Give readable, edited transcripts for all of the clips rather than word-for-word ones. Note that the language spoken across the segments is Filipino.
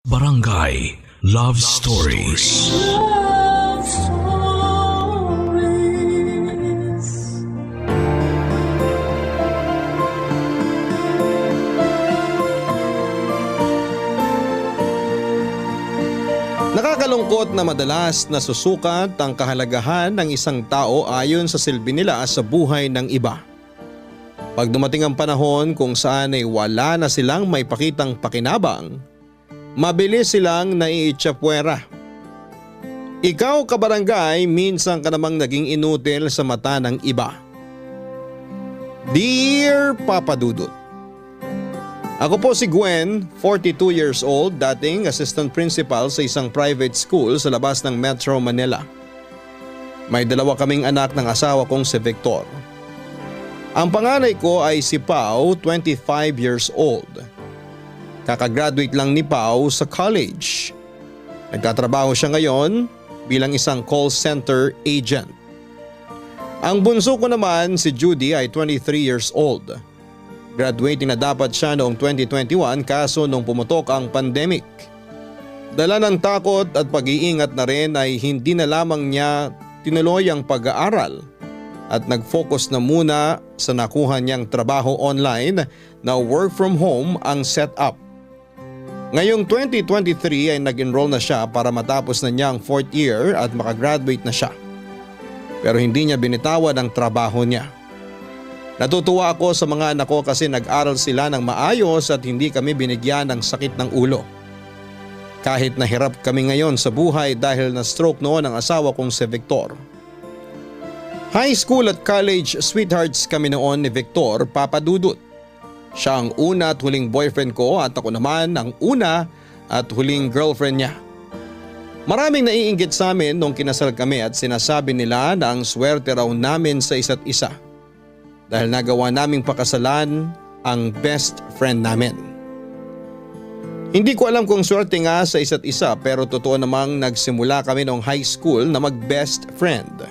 Barangay Love Stories. Love Stories. Nakakalungkot na madalas nasusukat ang kahalagahan ng isang tao ayon sa silbi nila sa buhay ng iba. Pag dumating ang panahon kung saan ay wala na silang may pakitang pakinabang, mabilis silang naiitsapwera. Ikaw kabarangay, minsan ka namang naging inutil sa mata ng iba. Dear Papa Dudut, ako po si Gwen, 42 years old, dating assistant principal sa isang private school sa labas ng Metro Manila. May dalawa kaming anak ng asawa kong si Victor. Ang panganay ko ay si Pao, 25 years old. Kakagraduate lang ni Pao sa college. Nagtatrabaho siya ngayon bilang isang call center agent. Ang bunso ko naman si Judy ay 23 years old. Graduating na dapat siya noong 2021 kaso nung pumutok ang pandemic. Dala ng takot at pag-iingat na rin ay hindi na lamang niya tinuloy ang pag-aaral at nag-focus na muna sa nakuha niyang trabaho online na work from home ang setup. Ngayong 2023 ay nag-enroll na siya para matapos na niya ang 4th year at makagraduate na siya. Pero hindi niya binitawan ang trabaho niya. Natutuwa ako sa mga anak ko kasi nag-aral sila ng maayos at hindi kami binigyan ng sakit ng ulo. Kahit nahirap kami ngayon sa buhay dahil na-stroke noon ang asawa kong si Victor. High school at college sweethearts kami noon ni Victor, Papa Dudut. Siya ang una at huling boyfriend ko at ako naman ang una at huling girlfriend niya. Maraming naiinggit sa amin nung kinasal kami at sinasabi nila na ang swerte raw namin sa isa't isa. Dahil nagawa naming pakasalan ang best friend namin. Hindi ko alam kung swerte nga sa isa't isa pero totoo namang nagsimula kami noong high school na mag-best friend.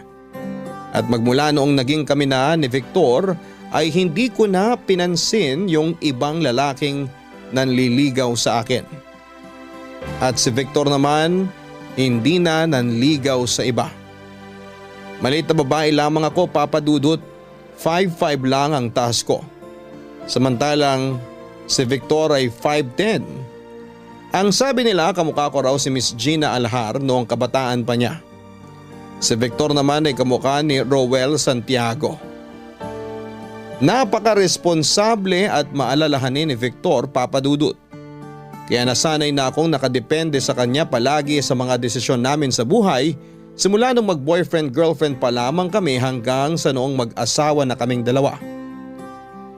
At magmula noong naging kami na ni Victor ay hindi ko na pinansin yung ibang lalaking nanliligaw sa akin. At si Victor naman hindi na nanligaw sa iba. Maliit na babae lamang ako, Papa Dudut. 5'5" lang ang taas ko. Samantalang si Victor ay 5'10". Ang sabi nila kamukha ko raw si Miss Gina Alhar noong kabataan pa niya. Si Victor naman ay kamukha ni Roel Santiago. Napaka-responsable at maalalahanin ni Victor, Papa Dudut. Kaya nasanay na akong nakadepende sa kanya palagi sa mga desisyon namin sa buhay. Simula nung mag-boyfriend-girlfriend pa lamang kami hanggang sa noong mag-asawa na kaming dalawa.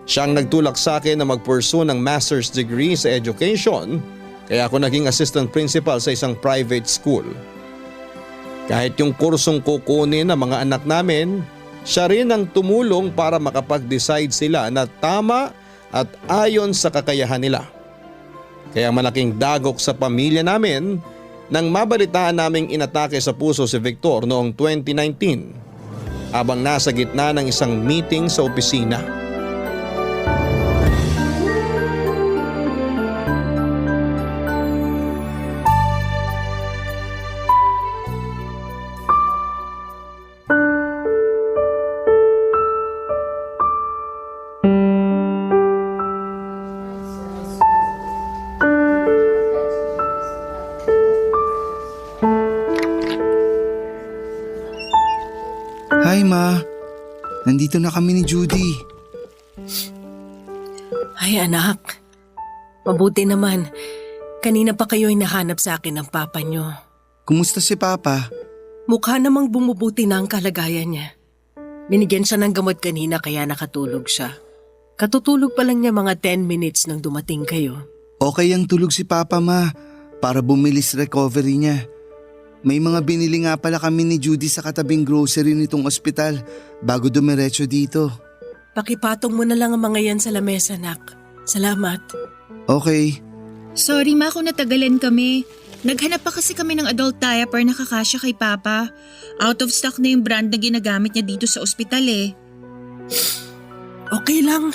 Siya ang nagtulak sa akin na mag-pursue ng master's degree sa education kaya ako naging assistant principal sa isang private school. Kahit yung kursong kukunin ng mga anak namin, siya rin ang tumulong para makapag-decide sila na tama at ayon sa kakayahan nila. Kaya malaking dagok sa pamilya namin nang mabalitaan naming inatake sa puso si Victor noong 2019 habang nasa gitna ng isang meeting sa opisina. Hi Ma, nandito na kami ni Judy. Ay anak, mabuti naman. Kanina pa kayo'y nahanap sa akin ng papa nyo. Kumusta si Papa? Mukha namang bumubuti na ang kalagayan niya. Binigyan siya ng gamot kanina kaya nakatulog siya. Katutulog pa lang niya mga 10 minutes nang dumating kayo. Okay ang tulog si Papa Ma, para bumilis recovery niya. May mga binili nga pala kami ni Judy sa katabing grocery nitong ospital bago dumiretso dito. Pakipatong mo na lang ang mga yan sa lamesa, nak. Salamat. Okay. Sorry ma kung natagalan kami. Naghanap pa kasi kami ng adult diaper na kakasya kay Papa. Out of stock na yung brand na ginagamit niya dito sa ospital eh. Okay lang.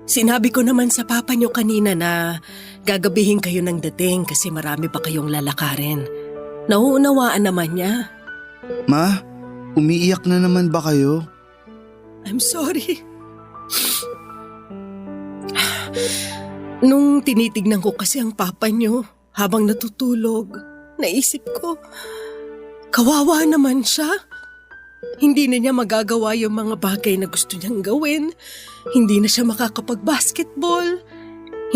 Sinabi ko naman sa papa niyo kanina na gagabihin kayo ng dating kasi marami pa kayong lalakarin. Nauunawaan naman niya. Ma, umiiyak na naman ba kayo? I'm sorry. Nung tinitignan ko kasi ang papa niyo habang natutulog, naisip ko, kawawa naman siya. Hindi na niya magagawa yung mga bagay na gusto niyang gawin. Hindi na siya makakapag-basketball.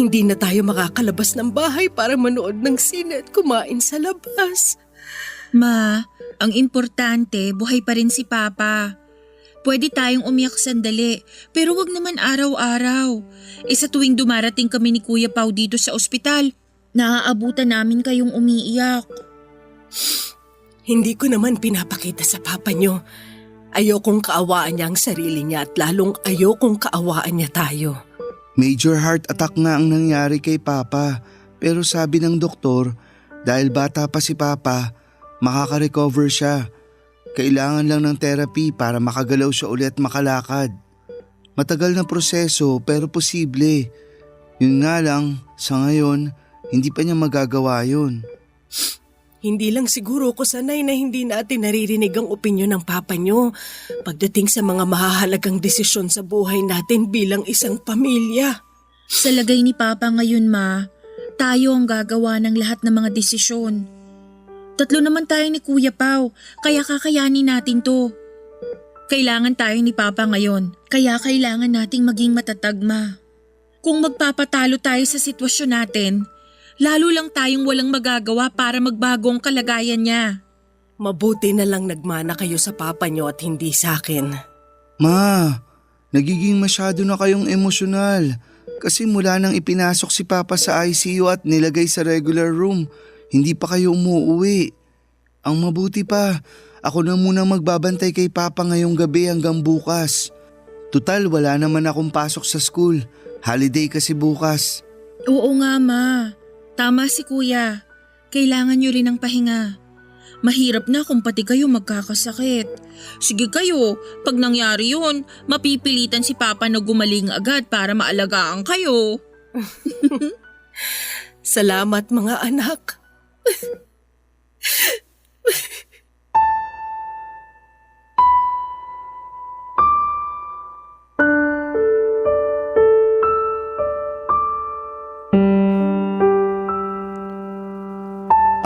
Hindi na tayo makakalabas ng bahay para manood ng sine at kumain sa labas. Ma, ang importante, buhay pa rin si Papa. Pwede tayong umiyak sandali, pero wag naman araw-araw. Sa tuwing dumarating kami ni Kuya Pao dito sa ospital, naaabutan namin kayong umiiyak. Hindi ko naman pinapakita sa papa niyo. Ayokong kaawaan niya ang sarili niya at lalong ayokong kaawaan niya tayo. Major heart attack nga ang nangyari kay Papa. Pero sabi ng doktor, dahil bata pa si Papa, makaka-recover siya. Kailangan lang ng therapy para makagalaw siya ulit at makalakad. Matagal na proseso pero posible. Yun nga lang, sa ngayon, hindi pa niya magagawa yun. Hindi lang siguro ko sanay na hindi natin naririnig ang opinyon ng papa niyo pagdating sa mga mahahalagang desisyon sa buhay natin bilang isang pamilya. Sa lagay ni Papa ngayon, Ma, tayo ang gagawa ng lahat ng mga desisyon. 3 naman tayo ni Kuya Pao, kaya kakayanin natin to. Kailangan tayo ni Papa ngayon, kaya kailangan nating maging matatag, Ma. Kung magpapatalo tayo sa sitwasyon natin, lalo lang tayong walang magagawa para magbago ang kalagayan niya. Mabuti na lang nagmana kayo sa papa niyo at hindi sa akin. Ma, nagiging masyado na kayong emosyonal. Kasi mula nang ipinasok si Papa sa ICU at nilagay sa regular room, hindi pa kayo umuuwi. Ang mabuti pa, ako na munang magbabantay kay Papa ngayong gabi hanggang bukas. Tutal, wala naman akong pasok sa school. Holiday kasi bukas. Oo nga, Ma. Tama si Kuya. Kailangan niyo rin ng pahinga. Mahirap na kung pati kayo magkakasakit. Sige kayo, pag nangyari yun, mapipilitan si Papa na gumaling agad para maalagaan kayo. Salamat mga anak.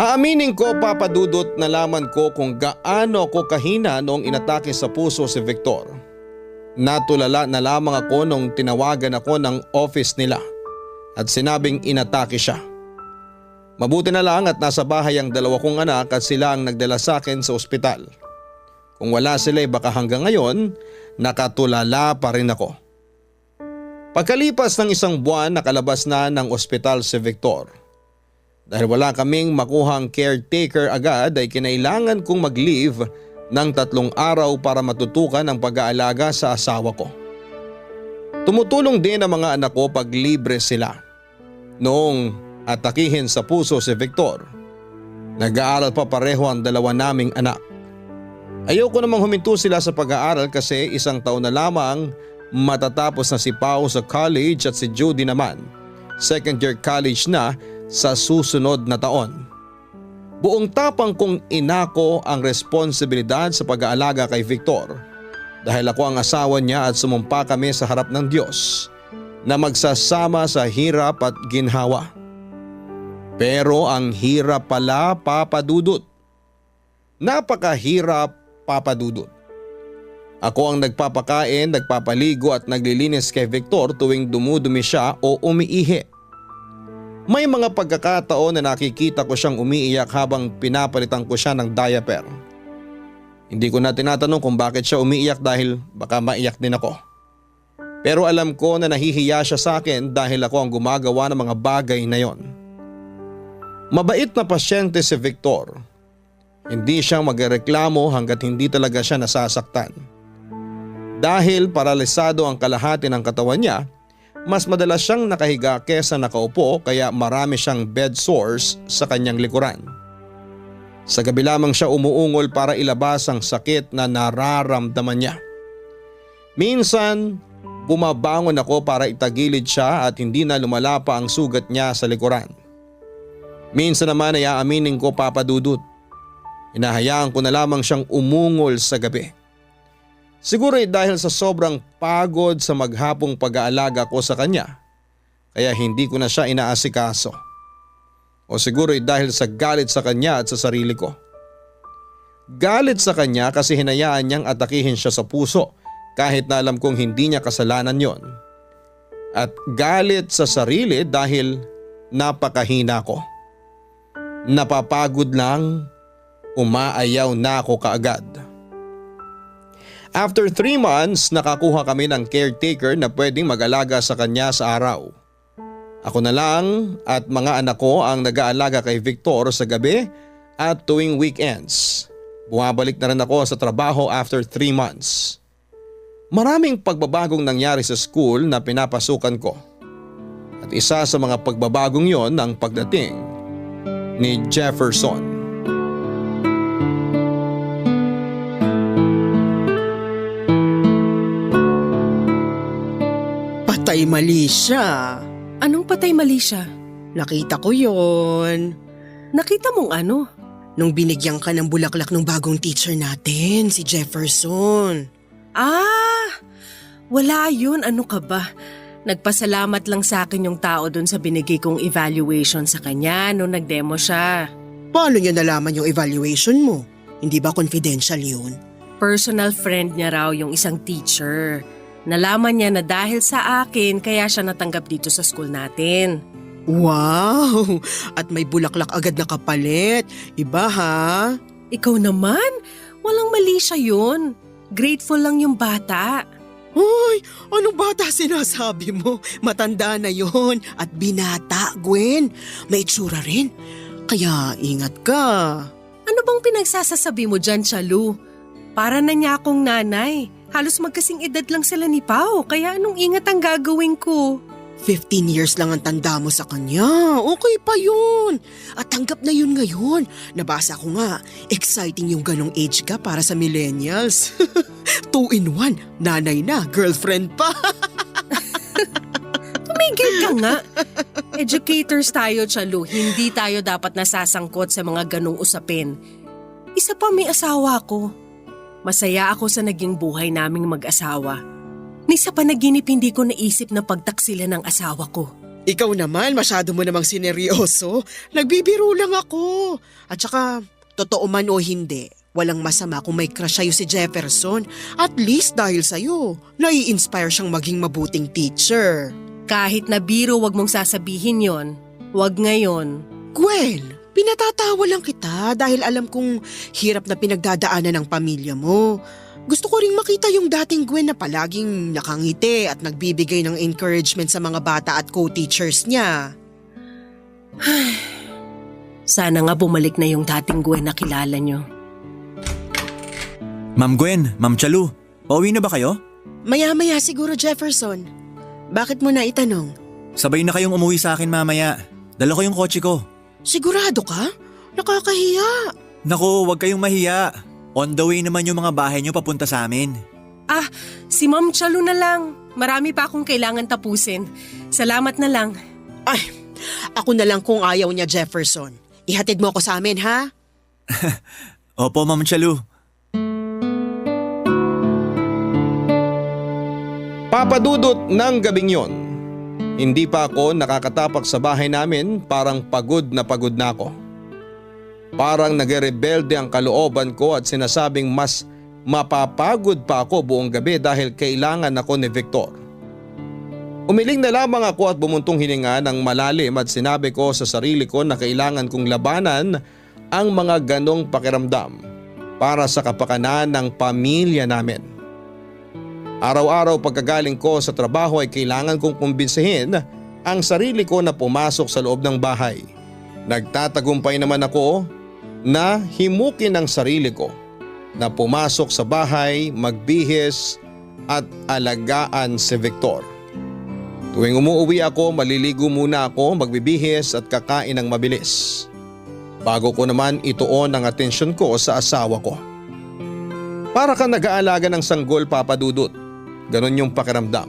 Aaminin ko, Papa Dudut, nalaman ko kung gaano ako kahina noong inatake sa puso si Victor. Natulala na lamang ako nung tinawagan ako ng office nila at sinabing inatake siya. Mabuti na lang at nasa bahay ang 2 kong anak at sila ang nagdala sa akin sa ospital. Kung wala sila baka hanggang ngayon, nakatulala pa rin ako. Pagkalipas ng 1 buwan, nakalabas na ng ospital si Victor. Dahil wala kaming makuhang caretaker agad ay kinailangan kong mag-leave ng 3 araw para matutukan ang pag-aalaga sa asawa ko. Tumutulong din ang mga anak ko pag libre sila. Noong atakihin sa puso si Victor, nag-aaral pa pareho ang 2 naming anak. Ayoko namang huminto sila sa pag-aaral kasi 1 taon na lamang matatapos na si Pao sa college at si Judy naman, 2nd year college na sa susunod na taon. Buong tapang kong inako ang responsibilidad sa pag-aalaga kay Victor dahil ako ang asawa niya at sumumpa kami sa harap ng Diyos na magsasama sa hirap at ginhawa. Pero ang hirap pala, Papa Dudut. Napakahirap, Papa Dudut. Ako ang nagpapakain, nagpapaligo at naglilinis kay Victor tuwing dumudumi siya o umiihi. May mga pagkakataon na nakikita ko siyang umiiyak habang pinapalitan ko siya ng diaper. Hindi ko na tinatanong kung bakit siya umiiyak dahil baka maiyak din ako. Pero alam ko na nahihiya siya sa akin dahil ako ang gumagawa ng mga bagay na yon. Mabait na pasyente si Victor. Hindi siya magreklamo hanggat hindi talaga siya nasasaktan. Dahil paralisado ang kalahati ng katawan niya, mas madalas siyang nakahiga kesa nakaupo kaya marami siyang bed sores sa kanyang likuran. Sa gabi lamang siya umuungol para ilabas ang sakit na nararamdaman niya. Minsan, bumabangon ako para itagilid siya at hindi na lumala pa ang sugat niya sa likuran. Minsan naman ay aaminin ko, Papa Dudut, hinahayaan ko na lamang siyang umungol sa gabi. Siguro ay dahil sa sobrang pagod sa maghapong pag-aalaga ko sa kanya, kaya hindi ko na siya inaasikaso. O siguro ay dahil sa galit sa kanya at sa sarili ko. Galit sa kanya kasi hinayaan niyang atakihin siya sa puso kahit na alam kong hindi niya kasalanan yon. At galit sa sarili dahil napakahina ko. Napapagod lang, umaayaw na ako kaagad. After 3 months, nakakuha kami ng caretaker na pwedeng mag-alaga sa kanya sa araw. Ako na lang at mga anak ko ang nag-aalaga kay Victor sa gabi at tuwing weekends. Bumabalik na rin ako sa trabaho after 3 months. Maraming pagbabagong nangyari sa school na pinapasukan ko. At isa sa mga pagbabagong yon ang pagdating ni Jefferson. Patay mali siya. Anong patay mali siya? Nakita ko yon. Nakita mong ano? Nung binigyan ka ng bulaklak ng bagong teacher natin, si Jefferson. Wala yun. Ano ka ba? Nagpasalamat lang sa akin yung tao dun sa binigay kong evaluation sa kanya nung nag-demo siya. Paano niya nalaman yung evaluation mo? Hindi ba confidential yun? Personal friend niya raw yung isang teacher. Nalaman niya na dahil sa akin kaya siya natanggap dito sa school natin. Wow! At may bulaklak agad na kapalit. Iba ha? Ikaw naman? Walang mali siya yun. Grateful lang yung bata. Hoy! Anong bata sinasabi mo? Matanda na yon at binata, Gwen. May itsura rin. Kaya ingat ka. Ano bang pinagsasasabi mo dyan, Chalu? Para na niya akong nanay. Halos magkasing edad lang sila ni Pao, kaya anong ingat ang gagawin ko? 15 years lang ang tanda mo sa kanya. Okay pa yun. At tanggap na yun ngayon. Nabasa ko nga, exciting yung ganong age ka para sa millennials. 2 in 1, nanay na, girlfriend pa. Tumigil ka nga. Educators tayo, Chalu. Hindi tayo dapat nasasangkot sa mga ganong usapin. Isa pa, may asawa ko. Masaya ako sa naging buhay naming mag-asawa. Ni sa panaginip hindi ko naisip na pagtaksila ng asawa ko. Ikaw naman, masyado mo namang sineryoso. Nagbibiro lang ako. At saka, totoo man o hindi, walang masama kung may crush sa'yo si Jefferson. At least dahil sa'yo, nai-inspire siyang maging mabuting teacher. Kahit na biro, wag mong sasabihin yon. Wag ngayon. Gwen, pinatatawa lang kita dahil alam kong hirap na pinagdadaanan ng pamilya mo. Gusto ko ring makita yung dating Gwen na palaging nakangiti at nagbibigay ng encouragement sa mga bata at co-teachers niya. Sana nga bumalik na yung dating Gwen na kilala nyo. Ma'am Gwen, Ma'am Chalu, pauwi na ba kayo? Maya-maya siguro, Jefferson. Bakit mo na itanong? Sabay na kayong umuwi sa akin mamaya. Dala ko yung kotse ko. Sigurado ka? Nakakahiya. Naku, huwag kayong mahiya. On the way naman yung mga bahay nyo papunta sa amin. Si Ma'am Chalu na lang. Marami pa akong kailangan tapusin. Salamat na lang. Ay, ako na lang kung ayaw niya, Jefferson. Ihatid mo ako sa amin, ha? Opo, Ma'am Chalu. Papadudot ng gabing yon. Hindi pa ako nakakatapak sa bahay namin, parang pagod na ako. Parang nagrebelde ang kalooban ko at sinasabing mas mapapagod pa ako buong gabi dahil kailangan ako ni Victor. Umiling na lamang ako at bumuntong hininga ng malalim at sinabi ko sa sarili ko na kailangan kong labanan ang mga ganong pakiramdam para sa kapakanan ng pamilya namin. Araw-araw pagkagaling ko sa trabaho ay kailangan kong kumbinsihin ang sarili ko na pumasok sa loob ng bahay. Nagtatagumpay naman ako na himukin ang sarili ko na pumasok sa bahay, magbihis at alagaan si Victor. Tuwing umuwi ako, maliligo muna ako, magbibihis at kakain ng mabilis. Bago ko naman ituon ang atensyon ko sa asawa ko. Para ka nag-aalaga ng sanggol, Papa Dudut. Ganon yung pakiramdam.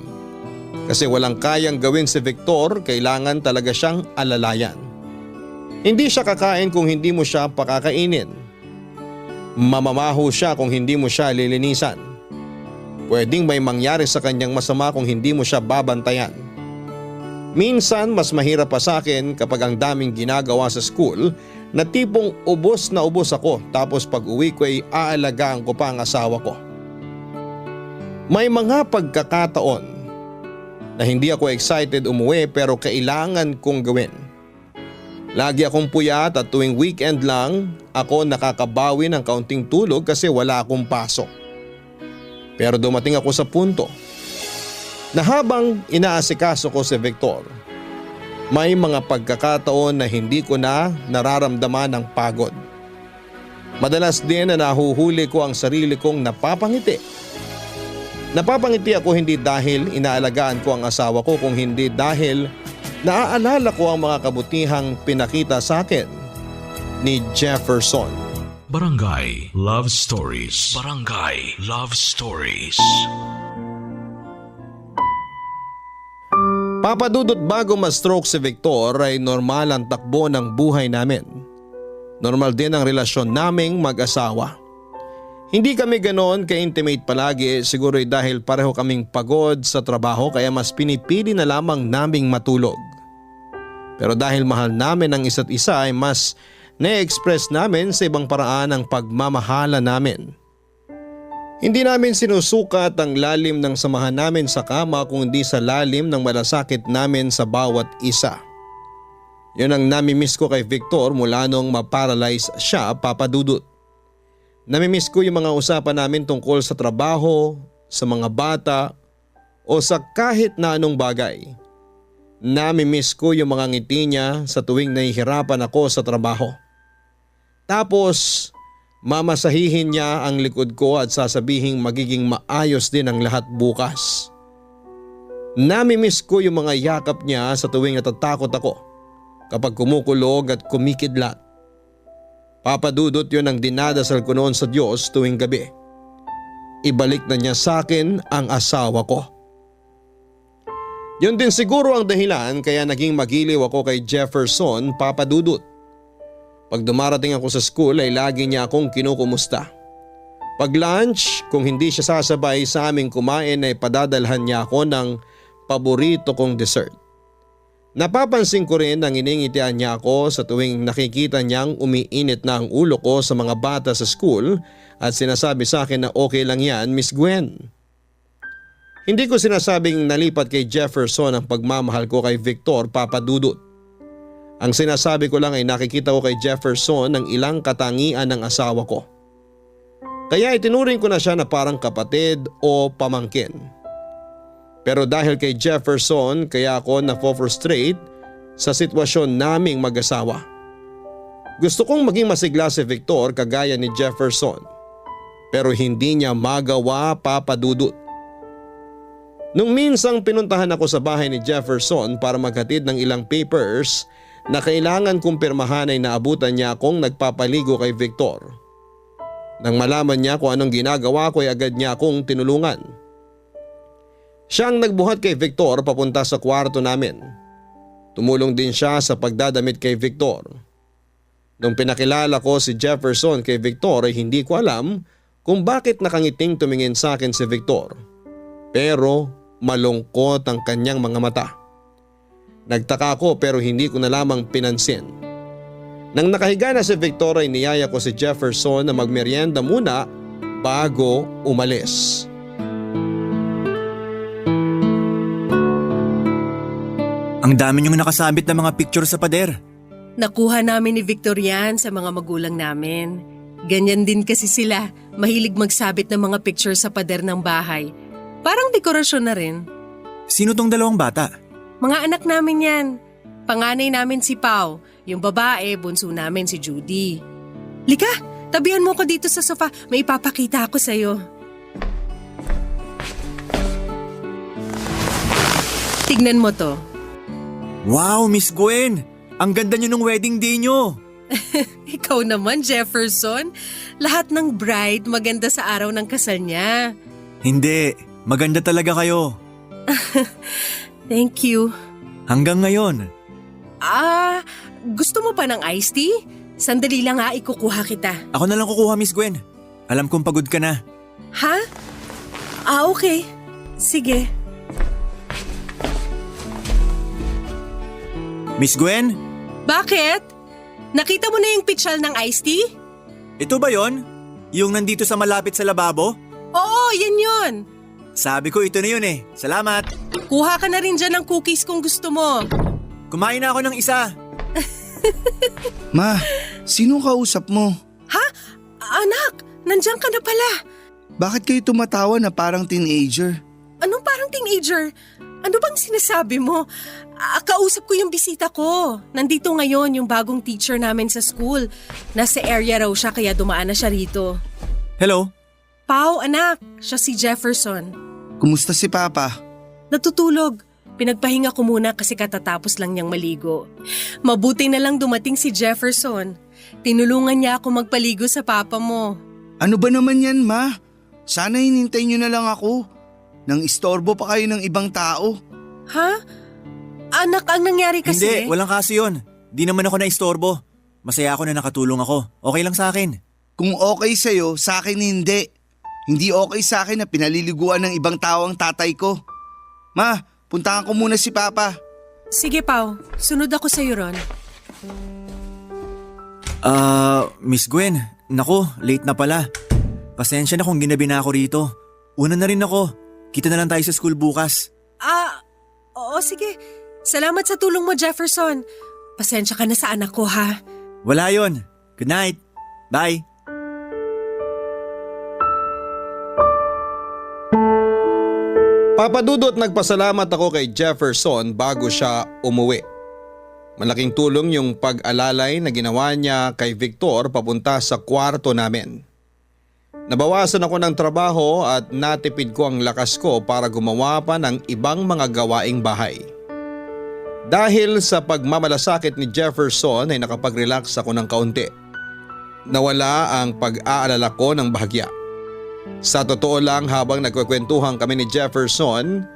Kasi walang kayang gawin si Victor, kailangan talaga siyang alalayan. Hindi siya kakain kung hindi mo siya pakakainin. Mamamaho siya kung hindi mo siya lilinisan. Pwedeng may mangyari sa kanyang masama kung hindi mo siya babantayan. Minsan mas mahirap pa sa akin kapag ang daming ginagawa sa school na tipong ubos na ubos ako tapos pag uwi ko ay aalagaan ko pa ang asawa ko. May mga pagkakataon na hindi ako excited umuwi pero kailangan kong gawin. Lagi akong puyat at tuwing weekend lang ako nakakabawi ng kaunting tulog kasi wala akong pasok. Pero dumating ako sa punto na habang inaasikaso ko si Victor, may mga pagkakataon na hindi ko na nararamdaman ng pagod. Madalas din na nahuhuli ko ang sarili kong napapangiti. Napapangiti ako hindi dahil inaalagaan ko ang asawa ko, kung hindi dahil naaalala ko ang mga kabutihang pinakita sa akin ni Jefferson. Barangay Love Stories. Barangay Love Stories. Papadudot, bago ma-stroke si Victor ay normal ang takbo ng buhay namin. Normal din ang relasyon naming mag-asawa. Hindi kami ganoon ka-intimate palagi, siguro dahil pareho kaming pagod sa trabaho kaya mas pinipili na lamang naming matulog. Pero dahil mahal namin ang isa't isa ay mas na-express namin sa ibang paraan ang pagmamahala namin. Hindi namin sinusukat ang lalim ng samahan namin sa kama kundi sa lalim ng malasakit namin sa bawat isa. Yun ang namimiss ko kay Victor mula nung maparalyze siya, Papadudot. Namimiss ko yung mga usapan namin tungkol sa trabaho, sa mga bata o sa kahit na anong bagay. Namimiss ko yung mga ngiti niya sa tuwing nahihirapan ako sa trabaho. Tapos mamasahihin niya ang likod ko at sasabihing magiging maayos din ang lahat bukas. Namimiss ko yung mga yakap niya sa tuwing natatakot ako kapag kumukulog at kumikidlat. Papadudot, yun ang dinadasal ko noon sa Diyos tuwing gabi. Ibalik na niya sa akin ang asawa ko. Yun din siguro ang dahilan kaya naging magiliw ako kay Jefferson, Papadudot. Pag dumarating ako sa school ay lagi niya akong kinukumusta. Pag lunch, kung hindi siya sasabay sa aming kumain ay padadalhan niya ako ng paborito kong dessert. Napapansin ko rin ang iningitian niya ako sa tuwing nakikita niyang umiinit na ang ulo ko sa mga bata sa school at sinasabi sa akin na okay lang yan, Miss Gwen. Hindi ko sinasabing nalipat kay Jefferson ang pagmamahal ko kay Victor, Papadudot. Ang sinasabi ko lang ay nakikita ko kay Jefferson ang ilang katangian ng asawa ko. Kaya itinuring ko na siya na parang kapatid o pamangkin. Pero dahil kay Jefferson kaya ako na-frustrate sa sitwasyon naming mag-asawa. Gusto kong maging masigla si Victor kagaya ni Jefferson. Pero hindi niya magawa, Papadudot. Nung minsang pinuntahan ako sa bahay ni Jefferson para maghatid ng ilang papers na kailangan kong pirmahan ay naabutan niya akong nagpapaligo kay Victor. Nang malaman niya kung anong ginagawa ko ay agad niya akong tinulungan. Siya ang nagbuhat kay Victor papunta sa kwarto namin. Tumulong din siya sa pagdadamit kay Victor. Nung pinakilala ko si Jefferson kay Victor ay hindi ko alam kung bakit nakangiting tumingin sa akin si Victor. Pero malungkot ang kanyang mga mata. Nagtaka ako pero hindi ko na lamang pinansin. Nang nakahiga na si Victor ay niyaya ko si Jefferson na magmerienda muna bago umalis. Ang dami niyong nakasabit na mga picture sa pader. Nakuha namin ni Victor yan sa mga magulang namin. Ganyan din kasi sila, mahilig magsabit ng mga picture sa pader ng bahay. Parang dekorasyon na rin. Sino tong dalawang bata? Mga anak namin yan. Panganay namin si Pau, yung babae, bunso namin si Judy. Lika, tabihan mo ko dito sa sofa, may ipapakita ako sa'yo. Tignan mo to. Wow, Miss Gwen! Ang ganda niyo nung wedding day niyo! Ikaw naman, Jefferson. Lahat ng bride maganda sa araw ng kasal niya. Hindi, maganda talaga kayo. Thank you. Hanggang ngayon. Gusto mo pa ng iced tea? Sandali lang ha, ikukuha kita. Ako na lang kukuha, Miss Gwen. Alam kong pagod ka na. Ha? Okay. Sige. Miss Gwen? Bakit? Nakita mo na yung pitchal ng iced tea? Ito ba yon? Yung nandito sa malapit sa lababo? Oo, yan yun. Sabi ko ito na yun eh. Salamat. Kuha ka na rin dyan ng cookies kung gusto mo. Kumain na ako ng isa. Ma, sinong kausap mo? Ha? Anak, nandiyan ka na pala. Bakit kayo tumatawa na parang teenager? Anong parang teenager? Ano bang sinasabi mo? Kausap ko yung bisita ko. Nandito ngayon yung bagong teacher namin sa school. Nasa area raw siya kaya dumaan na siya rito. Hello? Pao, anak. Siya si Jefferson. Kumusta si Papa? Natutulog. Pinagpahinga ko muna kasi katatapos lang niyang maligo. Mabuti na lang dumating si Jefferson. Tinulungan niya ako magpaligo sa papa mo. Ano ba naman yan, Ma? Sana hinintay niyo na lang ako. Nang istorbo pa kayo ng ibang tao. Ha? Anak, ang nangyari kasi… Hindi, walang kaso yun. Di naman ako naistorbo. Masaya ako na nakatulong ako. Okay lang sa akin. Kung okay sa'yo, sa akin hindi. Hindi okay sa akin na pinaliliguan ng ibang tao ang tatay ko. Ma, puntahan ko muna si Papa. Sige, Pao. Sunod ako sa'yo, Ron. Miss Gwen, naku, late na pala. Pasensya na kung ginabi na ako rito. Una na rin ako. Kita na lang tayo sa school bukas. Oo, sige. Salamat sa tulong mo, Jefferson. Pasensya ka na sa anak ko, ha? Wala yon. Good night. Bye. Papa Dudut, nagpasalamat ako kay Jefferson bago siya umuwi. Malaking tulong yung pag-alalay na ginawa niya kay Victor papunta sa kwarto namin. Nabawasan ako ng trabaho at natipid ko ang lakas ko para gumawa pa ng ibang mga gawaing bahay. Dahil sa pagmamalasakit ni Jefferson ay nakapag-relax ako ng kaunti. Nawala ang pag-aalala ko ng bahagya. Sa totoo lang, habang nagkukwentuhan kami ni Jefferson,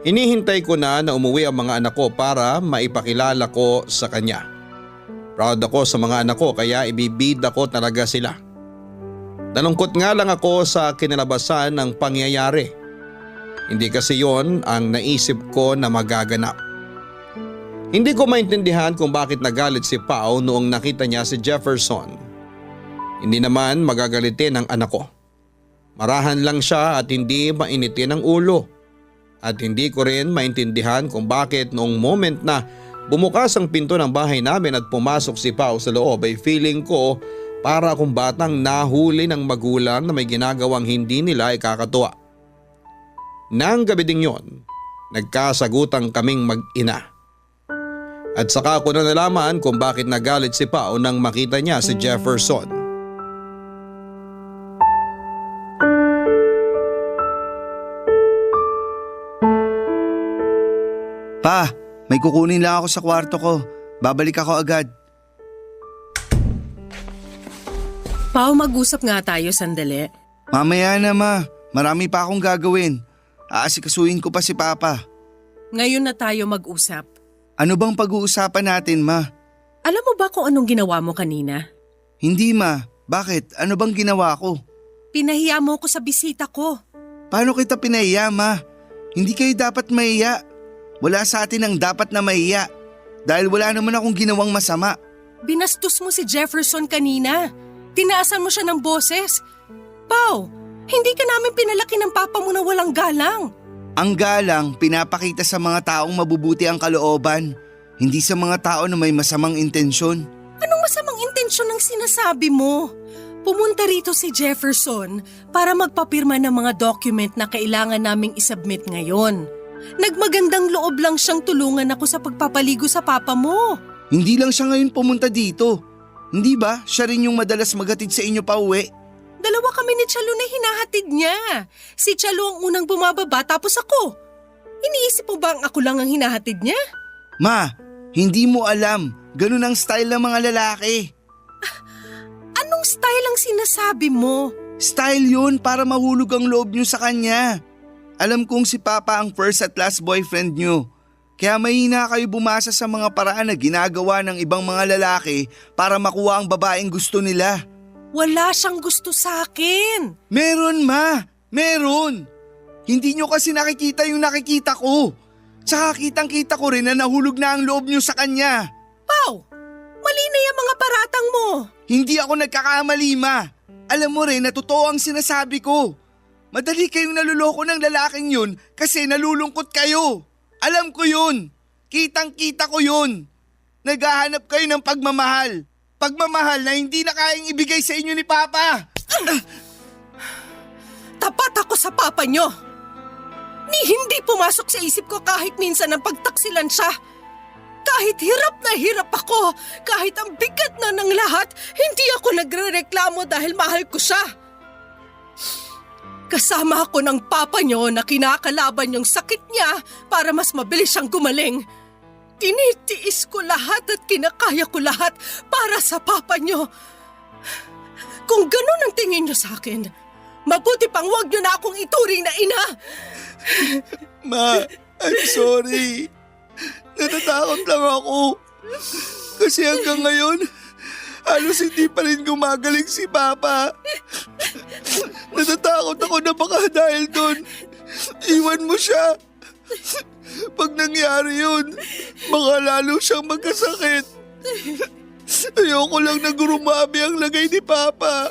hinihintay ko na umuwi ang mga anak ko para maipakilala ko sa kanya. Proud ako sa mga anak ko kaya ibibida ko talaga sila. Nalungkot nga lang ako sa kinalabasan ng pangyayari. Hindi kasi yon ang naisip ko na magaganap. Hindi ko maintindihan kung bakit nagalit si Pao noong nakita niya si Jefferson. Hindi naman magagalitin ang anak ko. Marahan lang siya at hindi mainitin ang ulo. At hindi ko rin maintindihan kung bakit noong moment na bumukas ang pinto ng bahay namin at pumasok si Pao sa loob ay feeling ko para akong batang nahuli ng magulang na may ginagawang hindi nila ikakatuwa. Nang gabi ding yon, nagkasagutan kaming mag-ina. At saka ko na nalaman kung bakit nagalit si Pao nang makita niya si Jefferson. Pa, may kukunin lang ako sa kwarto ko. Babalik ako agad. Pao, mag-usap nga tayo sandali. Mamaya na, Ma. Marami pa akong gagawin. Aasikasuhin ko pa si Papa. Ngayon na tayo mag-usap. Ano bang pag-uusapan natin, Ma? Alam mo ba kung anong ginawa mo kanina? Hindi, Ma. Bakit? Ano bang ginawa ko? Pinahiya mo ko sa bisita ko. Paano kita pinahiya, Ma? Hindi kayo dapat mahiya. Wala sa atin ang dapat na mahiya. Dahil wala naman akong ginawang masama. Binastos mo si Jefferson kanina. Tinaasan mo siya ng boses. Pao, hindi ka namin pinalaki ng papa mo na walang galang. Ang galang pinapakita sa mga taong mabubuti ang kalooban. Hindi sa mga tao na may masamang intensyon. Anong masamang intensyon ang sinasabi mo? Pumunta rito si Jefferson para magpapirma ng mga document na kailangan naming isubmit ngayon. Nagmagandang loob lang siyang tulungan ako sa pagpapaligo sa papa mo. Hindi lang siya ngayon pumunta dito. Hindi ba siya rin yung madalas maghatid sa inyo pa uwi? Dalawa kami ni Chalo na hinahatid niya. Si Chalo ang unang bumababa tapos ako. Iniisip mo ba ang ako lang ang hinahatid niya? Ma, hindi mo alam. Ganun ang style ng mga lalaki. Anong style ang sinasabi mo? Style yun para mahulog ang loob niyo sa kanya. Alam kong si Papa ang first at last boyfriend nyo. Kaya mahina kayo bumasa sa mga paraan na ginagawa ng ibang mga lalaki para makuha ang babaeng gusto nila. Wala siyang gusto sa akin. Meron ma, meron. Hindi nyo kasi nakikita yung nakikita ko. Tsaka kitang-kita ko rin na nahulog na ang loob nyo sa kanya. Pao, mali na yung mga paratang mo. Hindi ako nagkakamali, ma. Alam mo rin na totoo ang sinasabi ko. Madali kayong naluloko ng lalaking yun kasi nalulungkot kayo. Alam ko yun. Kitang-kita ko yun. Naghahanap kayo ng pagmamahal. Pagmamahal na hindi na kayang ibigay sa inyo ni Papa. Tapat ako sa papa nyo. Ni hindi pumasok sa isip ko kahit minsan ang pagtaksilan siya. Kahit hirap na hirap ako, kahit ang bigat na ng lahat, hindi ako nagrereklamo dahil mahal ko siya. Kasama ako ng papa nyo na kinakalaban yung sakit niya para mas mabilis siyang gumaling. Tinitiis ko lahat at kinakaya ko lahat para sa papa nyo. Kung ganun ang tingin nyo sa akin, mabuti pang huwag nyo na akong ituring na ina. Ma, I'm sorry. Natatakot lang ako. Kasi hanggang ngayon, halos hindi pa rin gumagaling si Papa. Natatakot ako na baka dahil doon, iwan mo siya. Pag nangyari yun, baka lalo siyang magkasakit. Ayoko lang na gurumami ang lagay ni Papa.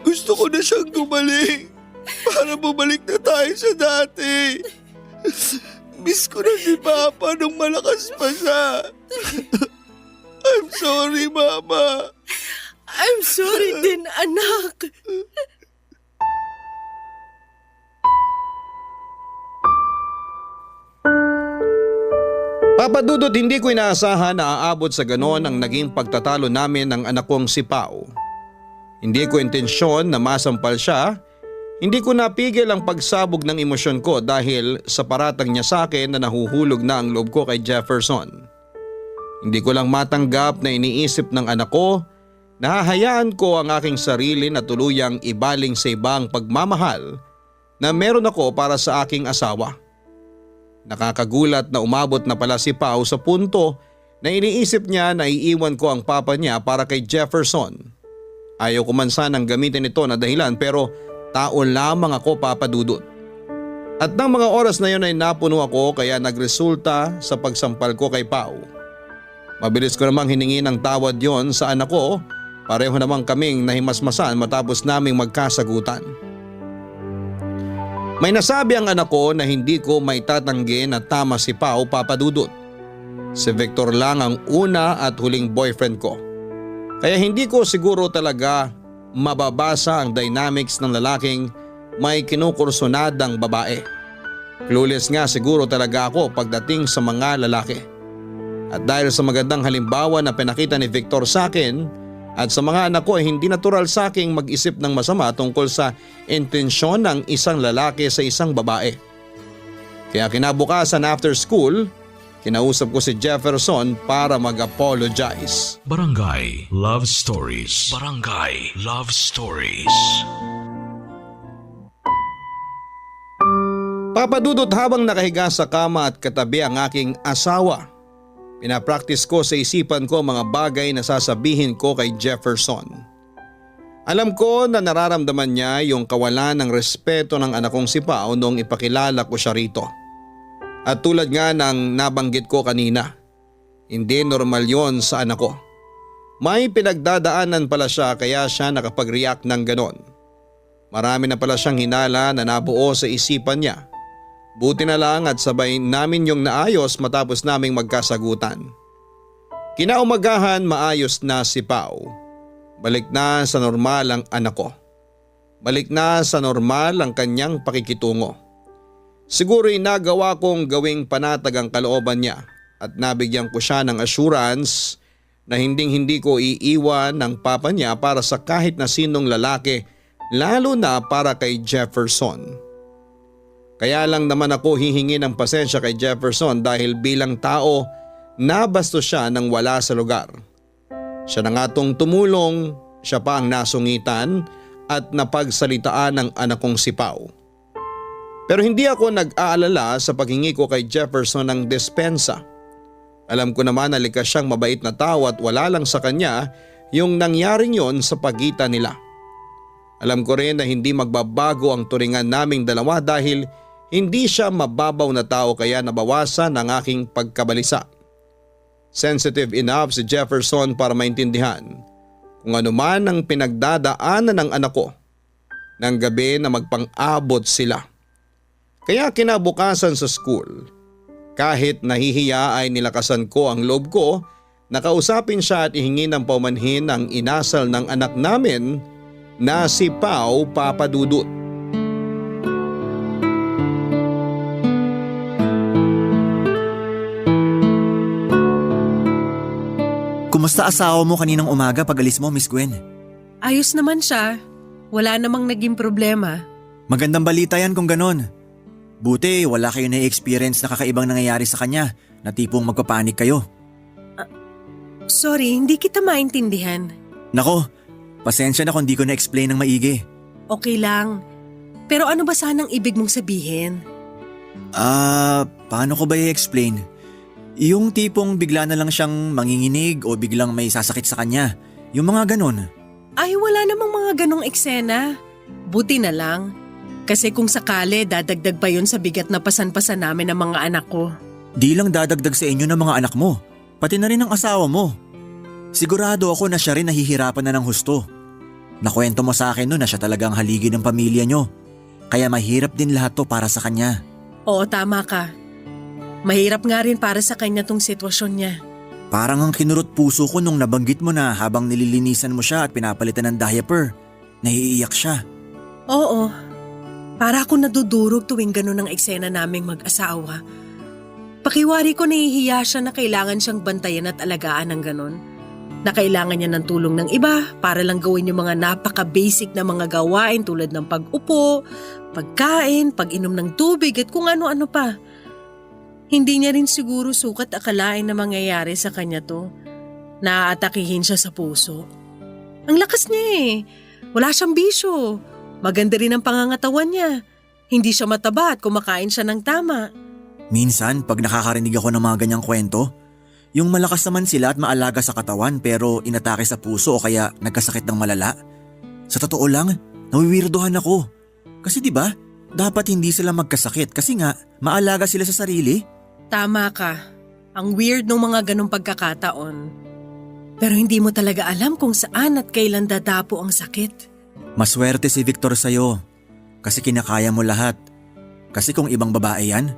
Gusto ko na siyang gumaling para bumalik na tayo sa dati. Miss ko na si Papa nung malakas pa siya. I'm sorry, Mama. I'm sorry din, anak. Papa Dudut, hindi ko inaasahan na aabot sa ganon ang naging pagtatalo namin ng anak kong si Pao. Hindi ko intensyon na masampal siya. Hindi ko napigil ang pagsabog ng emosyon ko dahil sa paratang niya sa akin na nahuhulog na ang loob ko kay Jefferson. Hindi ko lang matanggap na iniisip ng anak ko na hahayaan ko ang aking sarili na tuluyang ibaling sa ibang pagmamahal na meron ako para sa aking asawa. Nakakagulat na umabot na pala si Pao sa punto na iniisip niya na iiwan ko ang papa niya para kay Jefferson. Ayaw ko man sanang gamitin ito na dahilan pero tao lamang ako, Papa Dudut. At nang mga oras na yun ay napuno ako kaya nagresulta sa pagsampal ko kay Pao. Mabilis ko namang hiningi ng tawad yon sa anak ko, pareho namang kaming nahimasmasan matapos naming magkasagutan. May nasabi ang anak ko na hindi ko maitatanggi na tama si Pao, Papa Dudut. Si Victor lang ang una at huling boyfriend ko. Kaya hindi ko siguro talaga mababasa ang dynamics ng lalaking may kinukursunadang babae. Clueless nga siguro talaga ako pagdating sa mga lalaki. At dahil sa magandang halimbawa na pinakita ni Victor sa akin at sa mga anak ko ay hindi natural sa aking mag-isip ng masama tungkol sa intensyon ng isang lalaki sa isang babae. Kaya kinabukasan after school, kinausap ko si Jefferson para mag-apologize. Barangay Love Stories. Barangay Love Stories. Papa Dudut, habang nakahiga sa kama at katabi ang aking asawa, pinapractice ko sa isipan ko mga bagay na sasabihin ko kay Jefferson. Alam ko na nararamdaman niya yung kawalan ng respeto ng anak kong si Pao noong ipakilala ko siya rito. At tulad nga ng nabanggit ko kanina, hindi normal yon sa anak ko. May pinagdadaanan pala siya kaya siya nakapag-react ng ganon. Marami na pala siyang hinala na nabuo sa isipan niya. Buti na lang at sabay namin yung naayos matapos naming magkasagutan. Kinaumagahan maayos na si Pao. Balik na sa normal ang anak ko. Balik na sa normal ang kanyang pakikitungo. Siguro'y nagawa kong gawing panatag ang kalooban niya at nabigyan ko siya ng assurance na hindi ko iiwan ng papa niya para sa kahit na sinong lalaki, lalo na para kay Jefferson. Kaya lang naman ako hihingi ng pasensya kay Jefferson dahil bilang tao, nabastos siya nang wala sa lugar. Siya na nga tong tumulong, siya pa ang nasungitan at napagsalitaan ng anak kong si Pao. Pero hindi ako nag-aalala sa paghingi ko kay Jefferson ng despensa. Alam ko naman na likas siyang mabait na tao at wala lang sa kanya yung nangyaring yon sa pagitan nila. Alam ko rin na hindi magbabago ang turingan naming dalawa dahil hindi siya mababaw na tao kaya nabawasan ang aking pagkabalisa. Sensitive enough si Jefferson para maintindihan kung ano man ang pinagdadaanan ng anak ko ng gabi na magpang-abot sila. Kaya kinabukasan sa school, kahit nahihiya ay nilakasan ko ang loob ko na kausapin siya at ihingi ng paumanhin ang inasal ng anak namin na si Pao Papadudut. Kumusta asawa mo kaninang umaga pag alis mo, Miss Gwen? Ayos naman siya. Wala namang naging problema. Magandang balita yan kung ganon. Buti wala kayo na-experience na kakaibang nangyayari sa kanya na tipong magpapanik kayo. Sorry, hindi kita maintindihan. Nako, pasensya na kung di ko na-explain ng maigi. Okay lang. Pero ano ba sanang ibig mong sabihin? Paano ko ba i-explain? Yung tipong bigla na lang siyang manginginig o biglang may sasakit sa kanya. Yung mga ganon. Ay, wala namang mga ganong eksena. Buti na lang. Kasi kung sakali, dadagdag pa yun sa bigat na pasan-pasan namin ng mga anak ko. Di lang dadagdag sa inyo ng mga anak mo, pati na rin ang asawa mo. Sigurado ako na siya rin nahihirapan na ng husto. Nakwento mo sa akin no na siya talagang haligi ng pamilya nyo. Kaya mahirap din lahat to para sa kanya. Oo, tama ka. Mahirap nga rin para sa kanya tong sitwasyon niya. Parang ang kinurot puso ko nung nabanggit mo na habang nililinisan mo siya at pinapalitan ng diaper, naiiyak siya. Oo. Para ako nadudurog tuwing ganun ang eksena naming mag-asawa. Pakiwari ko nahihiya siya na kailangan siyang bantayan at alagaan ng ganun. Na kailangan niya ng tulong ng iba para lang gawin yung mga napaka-basic na mga gawain tulad ng pag-upo, pagkain, pag-inom ng tubig at kung ano-ano pa. Hindi niya rin siguro sukat akalain na mangyayari sa kanya to. Naaatakihin siya sa puso. Ang lakas niya eh. Wala siyang bisyo. Maganda rin ang pangangatawan niya. Hindi siya mataba at kumakain siya ng tama. Minsan, pag nakakarinig ako ng mga ganyang kwento, yung malakas naman sila at maalaga sa katawan pero inatake sa puso o kaya nagkasakit ng malala. Sa totoo lang, nawiwirdohan ako. Kasi diba, dapat hindi sila magkasakit kasi nga, maalaga sila sa sarili. Tama ka. Ang weird ng mga ganong pagkakataon. Pero hindi mo talaga alam kung saan at kailan dadapo ang sakit. Maswerte si Victor sa'yo kasi kinakaya mo lahat. Kasi kung ibang babae yan,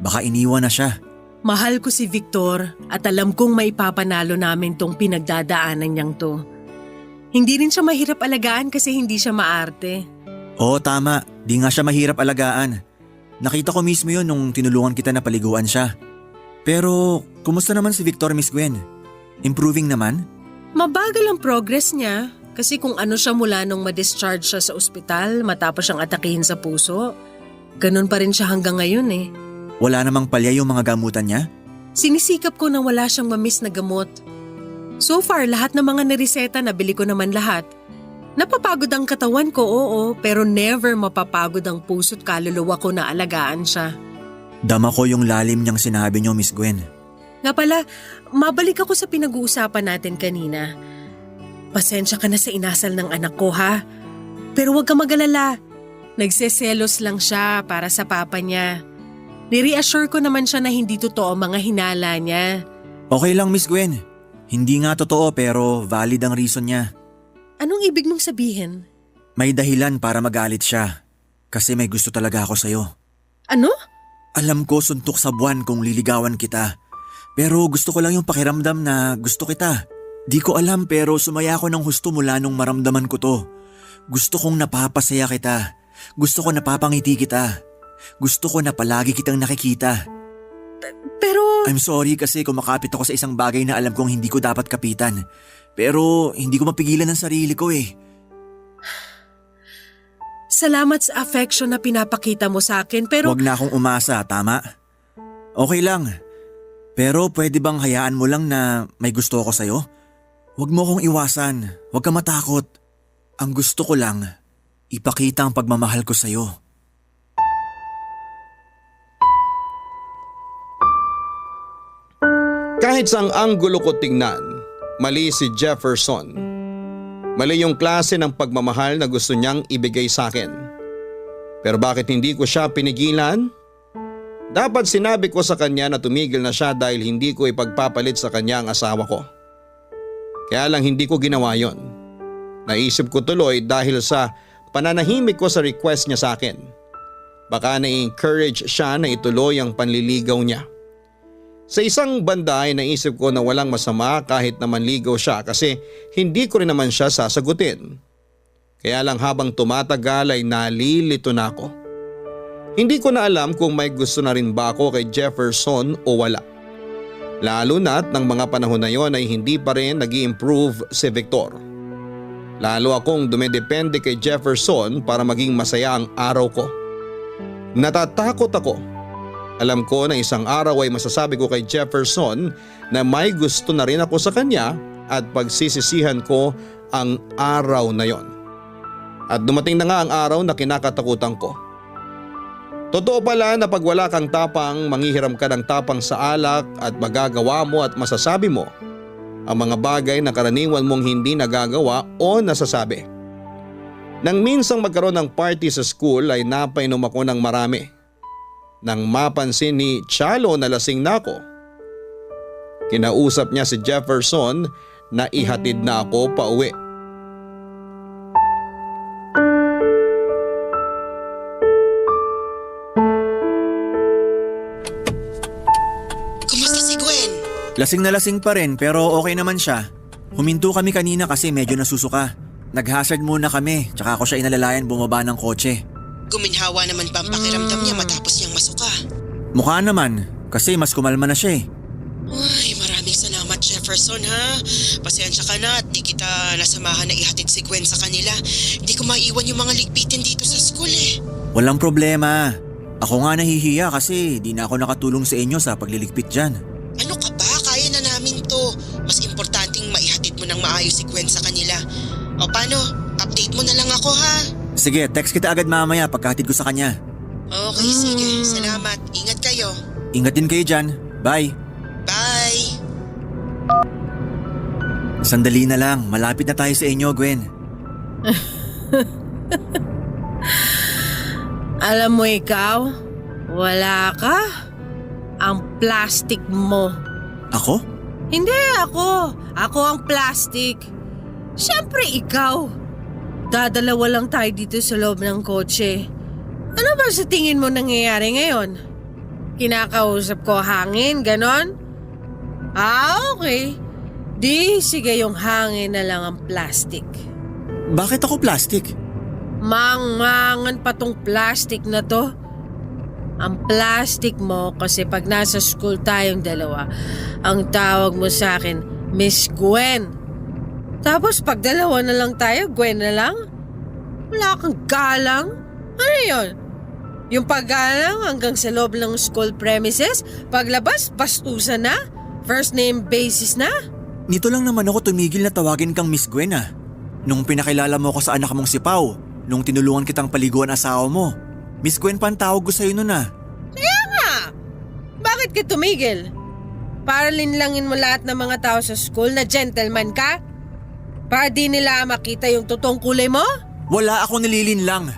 baka iniwan na siya. Mahal ko si Victor at alam kong maipapanalo namin tong pinagdadaanan niyang to. Hindi rin siya mahirap alagaan kasi hindi siya maarte. Oo, tama. Di nga siya mahirap alagaan. Nakita ko mismo yun nung tinulungan kita na paliguan siya. Pero, kumusta naman si Victor, Miss Gwen? Improving naman? Mabagal ang progress niya kasi kung ano siya mula nung ma-discharge siya sa ospital matapos siyang atakihin sa puso. Ganun pa rin siya hanggang ngayon eh. Wala namang palya yung mga gamutan niya? Sinisikap ko na wala siyang mamiss na gamot. So far, lahat ng mga nireseta nabili ko naman lahat. Napapagod ang katawan ko, oo, pero never mapapagod ang puso't kaluluwa ko na alagaan siya. Dama ko yung lalim niyang sinabi niyo, Miss Gwen. Nga pala, mabalik ako sa pinag-uusapan natin kanina. Pasensya ka na sa inasal ng anak ko, ha? Pero huwag ka mag-alala. Nagseselos lang siya para sa papa niya. Ni-reassure ko naman siya na hindi totoo ang mga hinala niya. Okay lang, Miss Gwen. Hindi nga totoo pero valid ang reason niya. Anong ibig mong sabihin? May dahilan para magalit siya. Kasi may gusto talaga ako sa'yo. Ano? Alam ko suntok sa buwan kung liligawan kita. Pero gusto ko lang yung pakiramdam na gusto kita. Di ko alam pero sumaya ako ng husto mula nung maramdaman ko to. Gusto kong napapasaya kita. Gusto ko napapangiti kita. Gusto ko na palagi kitang nakikita. Pero… I'm sorry kasi kumakapit ako sa isang bagay na alam kong hindi ko dapat kapitan. Pero hindi ko mapigilan ang sarili ko eh. Salamat sa affection na pinapakita mo sa akin pero… Huwag na akong umasa, tama? Okay lang. Pero pwede bang hayaan mo lang na may gusto ako sa'yo? Huwag mo akong iwasan. Huwag ka matakot. Ang gusto ko lang, ipakita ang pagmamahal ko sa'yo. Kahit sa anggulo ko tingnan, mali si Jefferson. Mali yung klase ng pagmamahal na gusto niyang ibigay sa akin. Pero bakit hindi ko siya pinigilan? Dapat sinabi ko sa kanya na tumigil na siya dahil hindi ko ipagpapalit sa kanya ang asawa ko. Kaya lang hindi ko ginawa yon. Naisip ko tuloy dahil sa pananahimik ko sa request niya sa akin. Baka na-encourage siya na ituloy ang panliligaw niya. Sa isang banda ay naisip ko na walang masama kahit na manligaw siya kasi hindi ko rin naman siya sasagutin. Kaya lang habang tumatagal ay nalilito na ako. Hindi ko na alam kung may gusto na rin ba ako kay Jefferson o wala. Lalo na't ng mga panahon na yon ay hindi pa rin nag-i-improve si Victor. Lalo akong dumedepende kay Jefferson para maging masaya ang araw ko. Natatakot ako. Alam ko na isang araw ay masasabi ko kay Jefferson na may gusto na rin ako sa kanya at pagsisisihan ko ang araw na yon. At dumating na nga ang araw na kinakatakutan ko. Totoo pala na pag wala kang tapang, manghihiram ka ng tapang sa alak at magagawa mo at masasabi mo ang mga bagay na karaniwan mong hindi nagagawa o nasasabi. Nang minsang magkaroon ng party sa school ay napainom ako ng marami. Nang mapansin ni Chalo na lasing na ako, kinausap niya si Jefferson na ihatid na ako pauwi. Kumusta si Gwen? Lasing na lasing pa rin pero okay naman siya. Huminto kami kanina kasi medyo nasusuka. Nag-hazard muna kami tsaka ako siya inalalayan bumaba ng kotse. Guminhawa naman ba ang pakiramdam niya matapos niyang masuka? Mukha naman kasi mas kumalma na siya eh. Ay, maraming salamat Jefferson ha. Pasensya ka na at di kita nasamahan na ihatid si Gwen sa kanila. Hindi ko maiwan yung mga ligpitin dito sa school eh. Walang problema. Ako nga nahihiya kasi di na ako nakatulong sa inyo sa pagliligpit dyan. Ano ka ba? Kaya na namin to. Mas importanteng maihatid mo ng maayos si Gwen sa kanila. O paano? Update mo na lang ako ha. Sige, text kita agad mamaya pagkahatid ko sa kanya. Okay, sige. Salamat. Ingat kayo. Ingat din kayo dyan. Bye. Bye! Sandali na lang, malapit na tayo sa inyo, Gwen. Alam mo ikaw, wala ka. Ang plastic mo. Ako? Hindi ako. Ako ang plastic. Siyempre ikaw. Dadalawa lang tayo dito sa loob ng kotse. Ano ba sa tingin mo nangyayari ngayon? Kinakausap ko hangin, ganon? Okay. Di, sige yung hangin na lang ang plastic. Bakit ako plastic? Mangmangan pa tong plastic na to. Ang plastic mo kasi pag nasa school tayong dalawa, ang tawag mo sa akin, Miss Gwen. Tapos pag dalawa na lang tayo, Gwen na lang? Wala kang galang? Ano yun? Yung paggalang hanggang sa loob ng school premises, paglabas, bastusan na? First name basis na? Nito lang naman ako tumigil na tawagin kang Miss Gwen ah. Nung pinakilala mo ko sa anak mong si Pao, nung tinulungan kitang paliguan asawa mo. Miss Gwen pa ang tawag ko sa'yo nun ah. Kaya nga! Bakit ka tumigil? Para linlangin mo lahat ng mga tao sa school na gentleman ka? Para di nila makita yung totoong kulay mo? Wala akong nililinlang.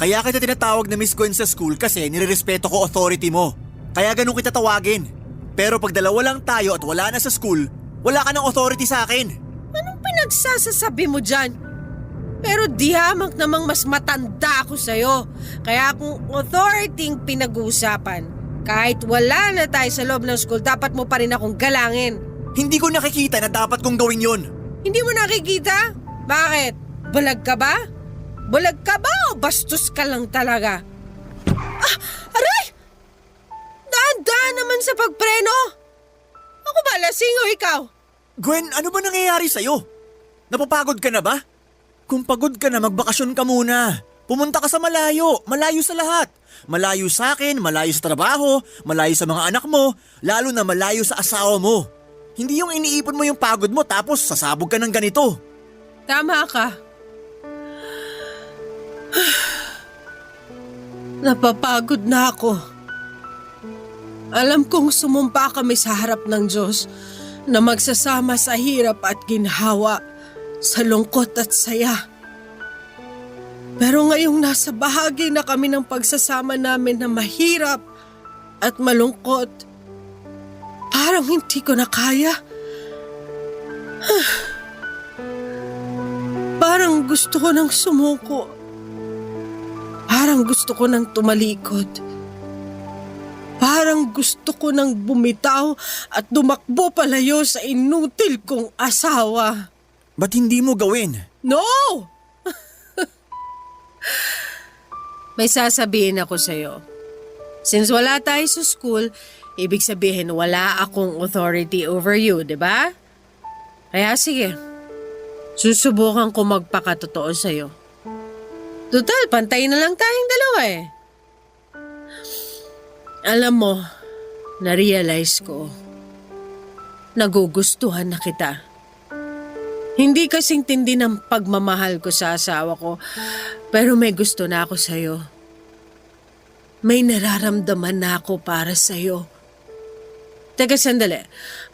Kaya kita tinatawag na Miss Gwen sa school kasi nirerespeto ko authority mo. Kaya ganun kita tawagin. Pero pag dalawa lang tayo at wala na sa school, wala ka ng authority sa akin. Anong pinagsasasabi mo dyan? Pero di hamak namang mas matanda ako sa'yo. Kaya kung authority ang pinag-uusapan, kahit wala na tayo sa loob ng school, dapat mo pa rin akong galangin. Hindi ko nakikita na dapat kong gawin yun. Hindi mo nakikita? Bakit? Bulag ka ba? Bulag ka ba o bastos ka lang talaga? Ah! Aray! Daan-daan naman sa pagpreno. Ako ba lasing o ikaw? Gwen, ano ba nangyayari sa'yo? Napapagod ka na ba? Kung pagod ka na, magbakasyon ka muna. Pumunta ka sa malayo, malayo sa lahat. Malayo sa akin, malayo sa trabaho, malayo sa mga anak mo, lalo na malayo sa asawa mo. Hindi yung iniipon mo yung pagod mo tapos sasabog ka ng ganito. Tama ka. Napapagod na ako. Alam kong sumumpa kami sa harap ng Diyos na magsasama sa hirap at ginhawa, sa lungkot at saya. Pero ngayong nasa bahagi na kami ng pagsasama namin na mahirap at malungkot, parang hindi ko na kaya. Parang gusto ko nang sumuko. Parang gusto ko nang tumalikod. Parang gusto ko nang bumitaw at dumakbo palayo sa inutil kong asawa. Ba't hindi mo gawin? No! May sasabihin ako sa'yo. Since wala tayo sa school, ibig sabihin wala akong authority over you, di ba? Kaya sige, susubukan ko magpakatotoo sa'yo. Total, pantay na lang tayong dalawa eh. Alam mo, na-realize ko, nagugustuhan na kita. Hindi kasing tindi ng pagmamahal ko sa asawa ko, pero may gusto na ako sa'yo. May nararamdaman na ako para sa'yo. Teka sandali,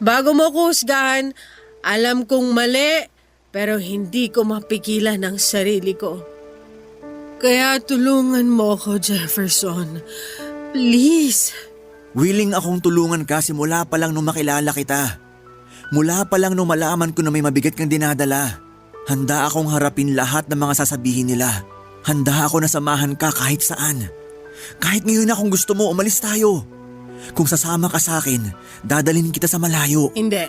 bago mo ko husgahan, alam kong mali, pero hindi ko mapigilan ang sarili ko. Kaya tulungan mo ko, Jefferson. Please. Willing akong tulungan ka simula pa lang nung makilala kita. Mula pa lang nung malaman ko na may mabigat kang dinadala. Handa akong harapin lahat ng mga sasabihin nila. Handa ako na samahan ka kahit saan. Kahit ngayon na kung gusto mo, umalis tayo. Kung sasama ka sa akin, dadalhin kita sa malayo. Hindi.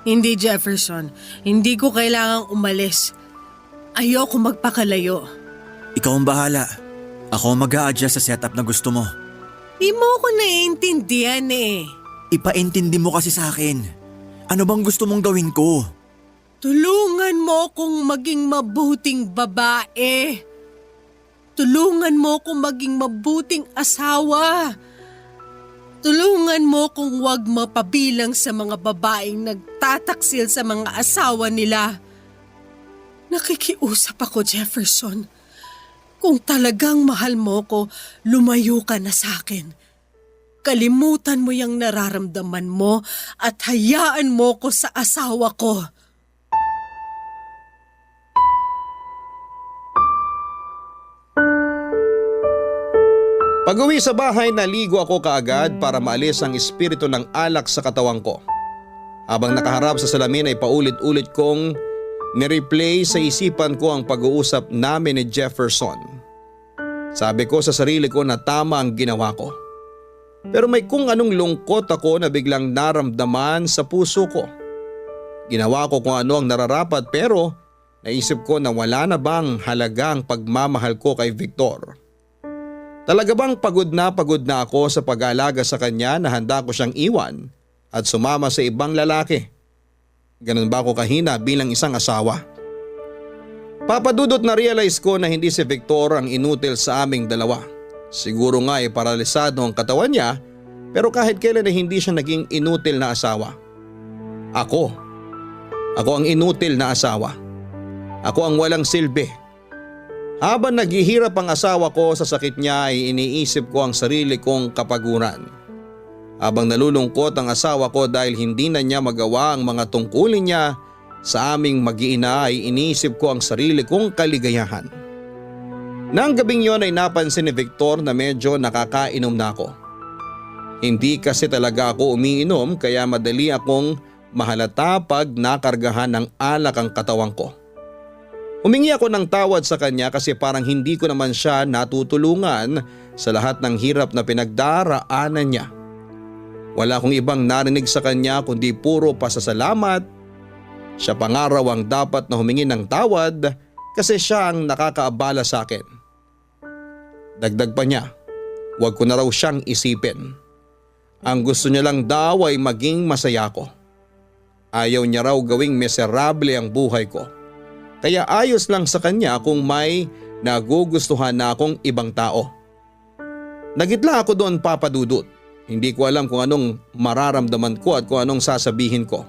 Hindi, Jefferson. Hindi ko kailangang umalis. Ayoko magpakalayo. Ikaw ang bahala. Ako ang mag-a-adjust sa setup na gusto mo. Di mo ko naiintindihan eh. Ipaintindi mo kasi sa akin. Ano bang gusto mong gawin ko? Tulungan mo kong maging mabuting babae. Tulungan mo kong maging mabuting asawa. Tulungan mo kung wag mapabilang sa mga babaeng nagtataksil sa mga asawa nila. Nakikiusap ako, Jefferson. Kung talagang mahal mo ko, lumayo ka na sa akin. Kalimutan mo yung nararamdaman mo at hayaan mo ko sa asawa ko. Pag-uwi sa bahay, naligo ako kaagad para maalis ang espiritu ng alak sa katawan ko. Habang nakaharap sa salamin ay paulit-ulit kong nireplay sa isipan ko ang pag-uusap namin ni Jefferson. Sabi ko sa sarili ko na tama ang ginawa ko. Pero may kung anong lungkot ako na biglang naramdaman sa puso ko. Ginawa ko kung ano ang nararapat pero naisip ko na wala na bang halaga ang pagmamahal ko kay Victor. Talaga bang pagod na ako sa pag-aalaga sa kanya na handa ko siyang iwan at sumama sa ibang lalaki? Ganun ba ako kahina bilang isang asawa? Papadudot na realize ko na hindi si Victor ang inutil sa aming dalawa. Siguro nga ay paralisado ang katawan niya pero kahit kailan ay hindi siya naging inutil na asawa. Ako ang inutil na asawa. Ako ang walang silbi. Habang naghihirap ang asawa ko sa sakit niya ay iniisip ko ang sarili kong kapaguran. Habang nalulungkot ang asawa ko dahil hindi na niya magawa ang mga tungkulin niya sa aming mag-iina ay iniisip ko ang sarili kong kaligayahan. Nang gabing yon ay napansin ni Victor na medyo nakakainom na ako. Hindi kasi talaga ako umiinom kaya madali akong mahalata pag nakargahan ng alak ang katawan ko. Humingi ako ng tawad sa kanya kasi parang hindi ko naman siya natutulungan sa lahat ng hirap na pinagdaraanan niya. Wala akong ibang narinig sa kanya kundi puro pasasalamat. Siya pa nga raw ang dapat na humingi ng tawad kasi siya ang nakakaabala sa akin. Dagdag pa niya, huwag ko na raw siyang isipin. Ang gusto niya lang daw ay maging masaya ko. Ayaw niya raw gawing miserable ang buhay ko. Kaya ayos lang sa kanya kung may nagugustuhan na akong ibang tao. Nagitla ako doon, Papa Dudut. Hindi ko alam kung anong mararamdaman ko at kung anong sasabihin ko.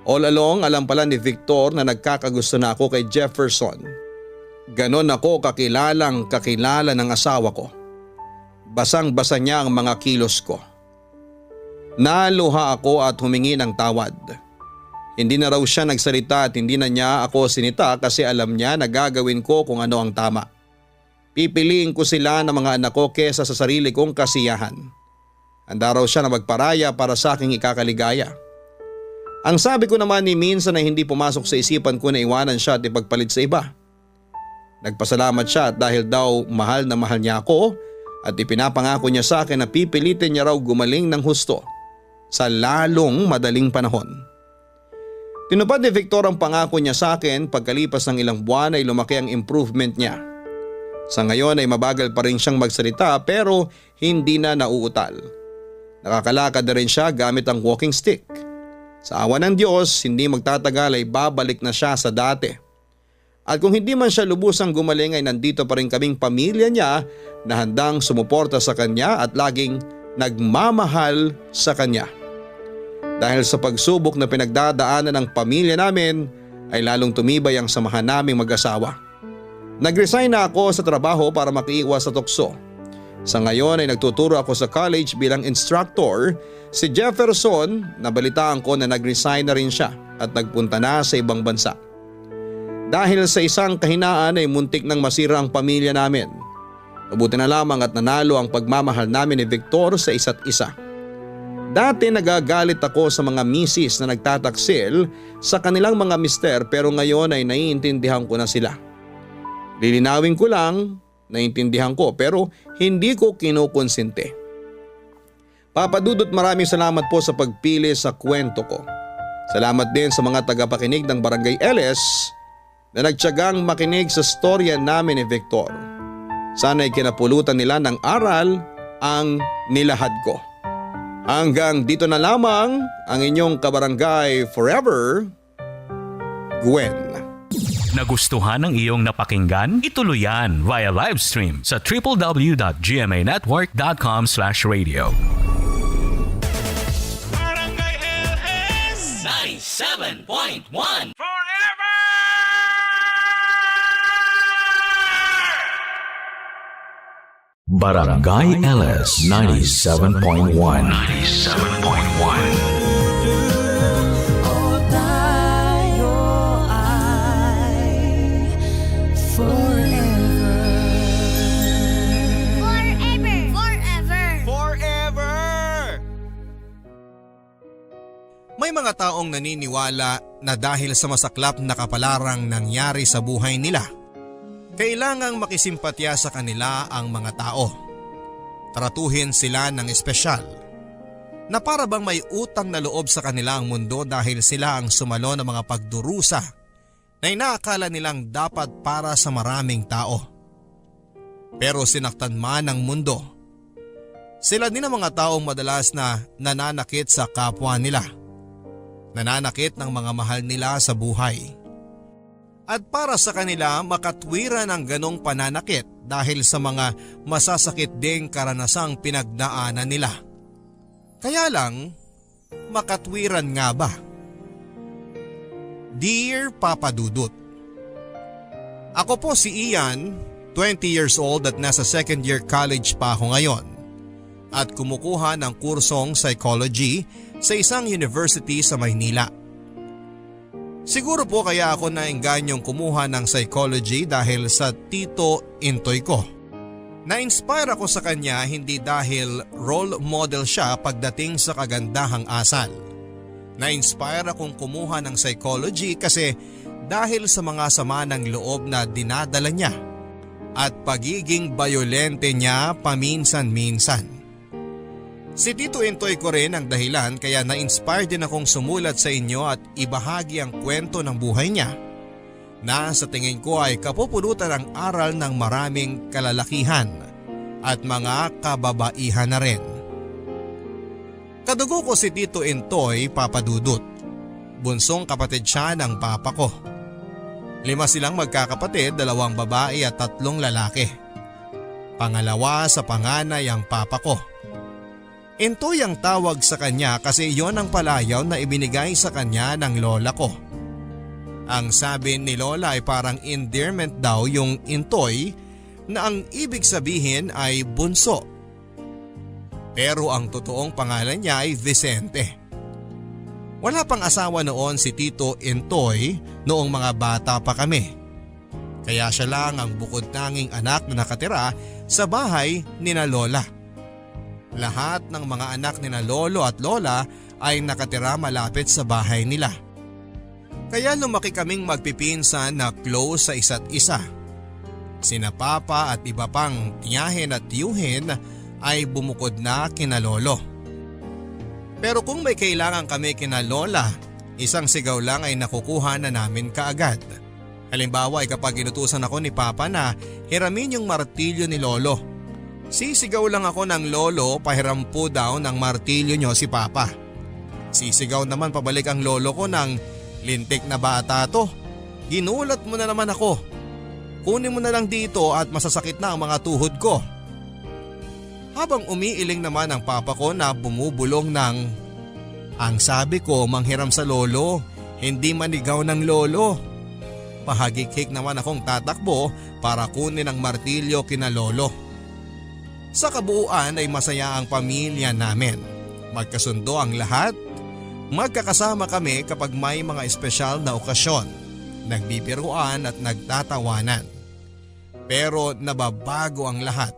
All along alam pala ni Victor na nagkakagusto na ako kay Jefferson. Ganon ako kakilala ng asawa ko. Basang-basa niya ang mga kilos ko. Naluha ako at humingi ng tawad. Hindi na raw siya nagsalita at hindi na niya ako sinita kasi alam niya na gagawin ko kung ano ang tama. Pipiliin ko sila ng mga anak ko kesa sa sarili kong kasiyahan. Handa raw siya na magparaya para sa aking ikakaligaya. Ang sabi ko naman ni minsan ay hindi pumasok sa isipan ko na iwanan siya at ipagpalit sa iba. Nagpasalamat siya at dahil daw mahal na mahal niya ako at ipinapangako niya sa akin na pipilitin niya raw gumaling ng husto sa lalong madaling panahon. Tinupad ni Victor ang pangako niya sa akin pagkalipas ng ilang buwan ay lumaki ang improvement niya. Sa ngayon ay mabagal pa rin siyang magsalita pero hindi na nauutal. Nakakalakad na rin siya gamit ang walking stick. Sa awa ng Diyos, hindi magtatagal ay babalik na siya sa dati. At kung hindi man siya lubusang gumaling ay nandito pa rin kaming pamilya niya na handang sumuporta sa kanya at laging nagmamahal sa kanya. Dahil sa pagsubok na pinagdadaanan ng pamilya namin ay lalong tumibay ang samahan naming mag-asawa. Nag-resign na ako sa trabaho para makiiwas sa tukso. Sa ngayon ay nagtuturo ako sa college bilang instructor. Si Jefferson, nabalitaan ko na nag-resign na rin siya at nagpunta na sa ibang bansa. Dahil sa isang kahinaan ay muntik nang masira ang pamilya namin. Mabuti na lamang at nanalo ang pagmamahal namin ni Victor sa isa't isa. Dati nagagalit ako sa mga misis na nagtataksil sa kanilang mga mister pero ngayon ay naiintindihan ko na sila. Lilinawin ko lang, naiintindihan ko pero hindi ko kinukonsente. Papa Dudut, maraming salamat po sa pagpili sa kwento ko. Salamat din sa mga tagapakinig ng Barangay LS na nagtiyagang makinig sa storya namin ni Victor. Sana'y kinapulutan nila ng aral ang nilahad ko. Hanggang dito na lamang ang inyong kabarangay forever, Gwen. Nagustuhan ng iyong napakinggan? Ituloy yan via live stream sa www.gmanetwork.com/radio. Barangay LS 97.1 Forever! Barangay LS 97.1. 97.1. May mga taong naniniwala na dahil sa masaklap na kapalarang nangyari sa buhay nila, kailangang makisimpatya sa kanila ang mga tao. Tratuhin sila ng espesyal, na para bang may utang na loob sa kanila ang mundo dahil sila ang sumalo ng mga pagdurusa na inaakala nilang dapat para sa maraming tao. Pero sinaktan man ng mundo, sila din ang mga taong madalas na nananakit sa kapwa nila. Nananakit ng mga mahal nila sa buhay. At para sa kanila makatwiran ang ganong pananakit dahil sa mga masasakit ding karanasang pinagdaanan nila. Kaya lang, makatwiran nga ba? Dear Papa Dudut, ako po si Ian, 20 years old at nasa second year college pa ako ngayon at kumukuha ng kursong psychology sa isang university sa Maynila. Siguro po kaya ako naingganyong kumuha ng psychology dahil sa Tito Intoy ko. Na-inspire ako sa kanya hindi dahil role model siya pagdating sa kagandahang asal. Na-inspire akong kumuha ng psychology kasi dahil sa mga sama ng loob na dinadala niya at pagiging bayolente niya paminsan-minsan. Si Tito Intoy ko rin ang dahilan kaya na-inspire din akong sumulat sa inyo at ibahagi ang kwento ng buhay niya na sa tingin ko ay kapupulutan ang aral ng maraming kalalakihan at mga kababaihan na rin. Kadugo ko si Tito Intoy, Papa Dudut. Bunsong kapatid siya ng papa ko. 5 silang magkakapatid, 2 babae at 3 lalaki. Pangalawa sa panganay ang papa ko. Intoy ang tawag sa kanya kasi yon ang palayaw na ibinigay sa kanya ng lola ko. Ang sabi ni lola ay parang endearment daw yung Intoy na ang ibig sabihin ay bunso. Pero ang totoong pangalan niya ay Vicente. Wala pang asawa noon si Tito Intoy noong mga bata pa kami. Kaya siya lang ang bukod tanging anak na nakatira sa bahay nina Lola. Lahat ng mga anak nina Lolo at Lola ay nakatira malapit sa bahay nila. Kaya lumaki kaming magpipinsan na close sa isa't isa. Sina Papa at iba pang tiyahin at tiyuhin ay bumukod na kina Lolo. Pero kung may kailangan kami kina Lola, isang sigaw lang ay nakukuha na namin kaagad. Halimbawa ay kapag inutusan ako ni Papa na hiramin yung martilyo ni Lolo. Sisigaw lang ako ng Lolo, pahiram po daw ng martilyo nyo si Papa. Sisigaw naman pabalik ang lolo ko ng, lintik na bata to. Ginulat mo na naman ako. Kunin mo na lang dito at masasakit na ang mga tuhod ko. Habang umiiling naman ang papa ko na bumubulong ng, ang sabi ko manghiram sa lolo, hindi manigaw ng lolo. Pahagikik naman akong tatakbo para kunin ang martilyo kina lolo. Sa kabuuan ay masaya ang pamilya namin. Magkasundo ang lahat. Magkakasama kami kapag may mga espesyal na okasyon, nagbibiruan at nagtatawanan. Pero nababago ang lahat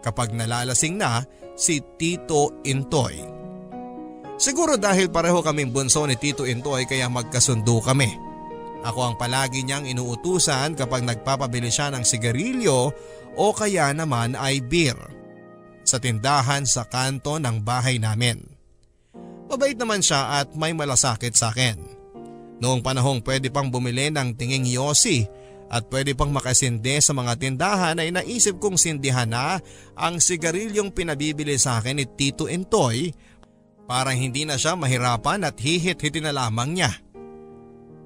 kapag nalalasing na si Tito Intoy. Siguro dahil pareho kaming bunso ni Tito Intoy kaya magkasundo kami. Ako ang palagi niyang inuutusan kapag nagpapabili siya ng sigarilyo o kaya naman ay beer sa tindahan sa kanto ng bahay namin. Mabait naman siya at may malasakit sa akin. Noong panahong pwede pang bumili ng tinging yosi at pwede pang makasindi sa mga tindahan ay naisip kong sindihan na ang sigarilyong pinabibili sa akin ni Tito Intoy para hindi na siya mahirapan at hihit-hitin na lamang niya.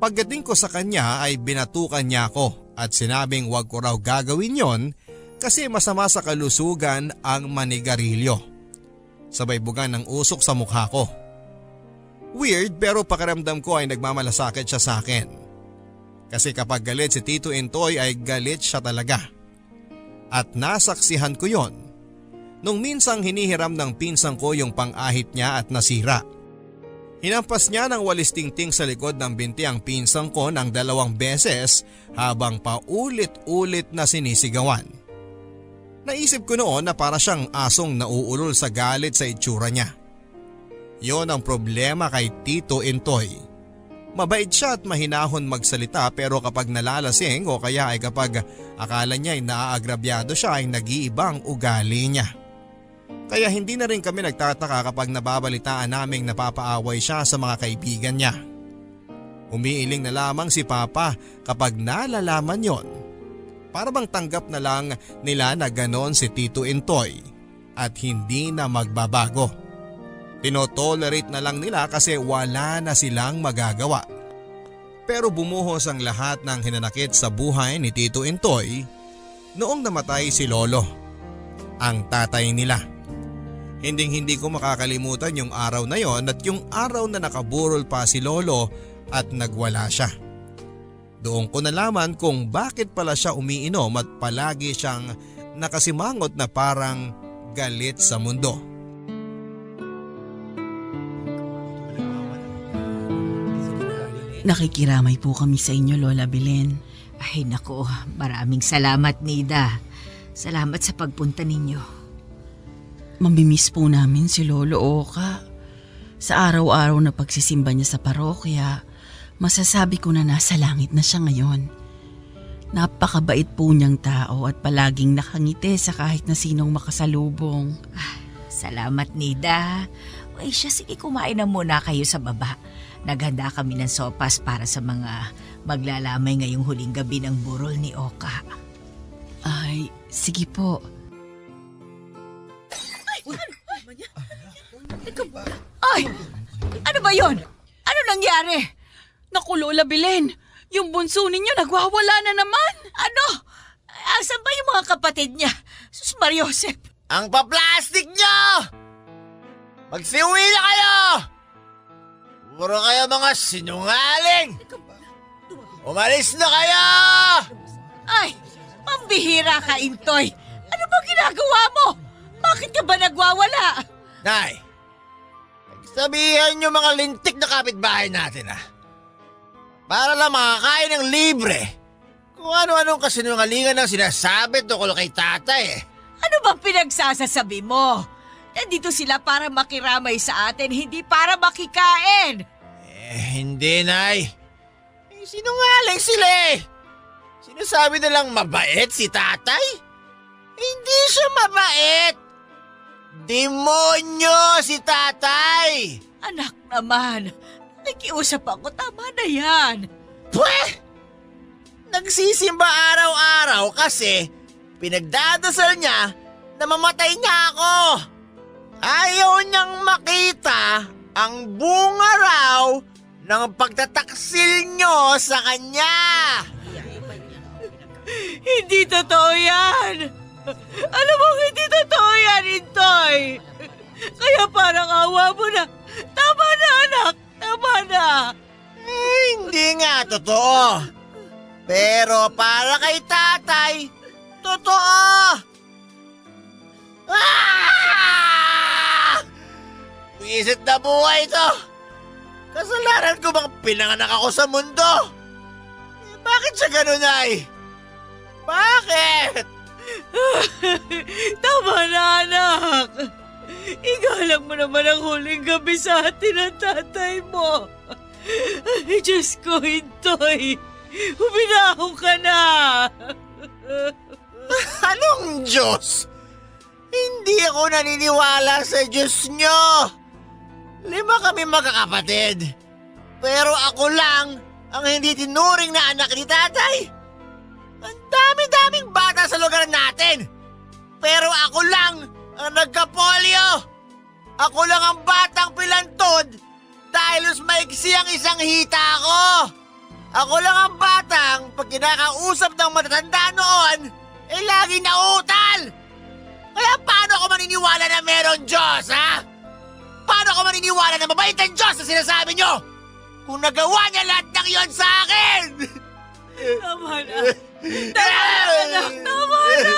Pagdating ko sa kanya ay binatukan niya ako at sinabing wag ko raw gagawin yon kasi masama sa kalusugan ang manigarilyo. Sabay bugan ng usok sa mukha ko. Weird pero pakiramdam ko ay nagmamalasakit siya sa akin. Kasi kapag galit si Tito Intoy ay galit siya talaga. At nasaksihan ko yon nung minsang hinihiram ng pinsang ko yung pang-ahit niya at nasira. Hinampas niya ng walis tingting sa likod ng binti ang pinsang ko ng 2 beses habang paulit-ulit na sinisigawan. Naisip ko noon na para siyang asong nauulol sa galit sa itsura niya. Yon ang problema kay Tito Intoy. Mabait siya at mahinahon magsalita pero kapag nalalasing o kaya ay kapag akala niya ay naaagrabyado siya ay nag-iibang ugali niya. Kaya hindi na rin kami nagtataka kapag nababalitaan naming napapaaway siya sa mga kaibigan niya. Umiiling na lamang si Papa kapag nalalaman yon. Para bang tanggap na lang nila na ganon si Tito Intoy at hindi na magbabago. Tinotolerate na lang nila kasi wala na silang magagawa. Pero bumuhos ang lahat ng hinanakit sa buhay ni Tito Intoy noong namatay si Lolo, ang tatay nila. Hinding-hindi ko makakalimutan yung araw na yon at yung araw na nakaburol pa si Lolo at nagwala siya. Doon ko nalaman kung bakit pala siya umiinom at palagi siyang nakasimangot na parang galit sa mundo. Nakikiramay po kami sa inyo, Lola Belen. Ay nako, maraming salamat Nida. Salamat sa pagpunta ninyo. Mamimiss po namin si Lolo Oka. Sa araw-araw na pagsisimba niya sa parokya, masasabi ko na nasa langit na siya ngayon. Napakabait po niyang tao at palaging nakangiti sa kahit na sinong makasalubong. Salamat Nida. Ay siya, sige kumain na muna kayo sa baba. Naghanda kami ng sopas para sa mga maglalamay ngayong huling gabi ng burol ni Oka. Ay, sige po. Ay! Ano ba yon? Ano nangyari? Naku, Lola Belen, yung bunso ninyo nagwawala na naman. Ano? Asan ba yung mga kapatid niya? Sus Mariosep. Ang paplastik nyo! Magsiuwi na kayo! Puro kayo mga sinungaling! Umalis na kayo! Ay! Pambihira ka, Intoy! Ano ba ginagawa mo? Bakit ka ba nagwawala? Nay, sabihan niyo mga lintik na kapitbahay natin para lang makakain ng libre. Kung ano-anong kasinungalingan ang sinasabi tungkol kay tatay Ano bang pinagsasasabi mo? Nandito sila para makiramay sa atin, hindi para makikain. Hindi, Nay. Sinungaling sila Sinasabi nilang mabait si tatay. Hindi siya mabait. Demonyo si tatay. Anak naman, nakiusap ako, tama na yan. Pweh! Nagsisimba araw-araw kasi pinagdadasal niya na mamatay niya ako. Ayaw niyang makita ang bunga raw ng pagtataksil niyo sa kanya. Hindi totoo yan. Alam mo, hindi totoo yan, Intoy. Kaya parang awa mo na. Tama na, anak. Tama na. Hindi nga totoo. Pero para kay tatay, totoo. Visit na buhay ito. Kasalanan ko bang pinanganak ako sa mundo? Bakit siya ganun, Nay? Bakit? Tama na, anak. Igalang mo naman ang huling gabi sa atin ng tatay mo. Ay, Diyos ko, Intoy. Huminahon ka na. Anong Diyos? Hindi ako naniniwala sa Diyos nyo. 5 kami magkakapatid. Pero ako lang ang hindi tinuring na anak ni tatay. Ang dami-daming bata sa lugar natin. Pero ako lang ang nagka-polio. Ako lang ang batang pilantod dahil mas maiksi ang isang hita ko. Ako lang ang batang pag kinakausap ng matatanda noon, lagi na utal. Kaya paano ako maniniwala na meron Diyos, ha? Paano ako maniniwala na mabait ang Diyos na sinasabi nyo? Kung nagawa niya lahat ng iyon sa akin! Tama na. Tama na, anak. Tama na.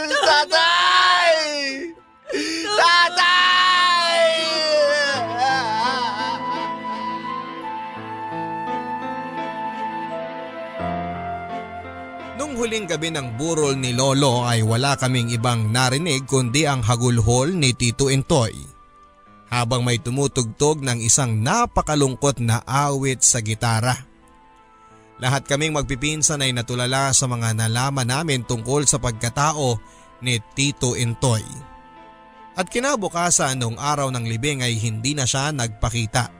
Tatay! Tatay! Nung huling gabi ng burol ni Lolo ay wala kaming ibang narinig kundi ang hagulhol ni Tito Intoy. Habang may tumutugtog ng isang napakalungkot na awit sa gitara. Lahat kaming magpipinsan ay natulala sa mga nalaman namin tungkol sa pagkatao ni Tito Intoy. At kinabukasan nung araw ng libing ay hindi na siya nagpakita.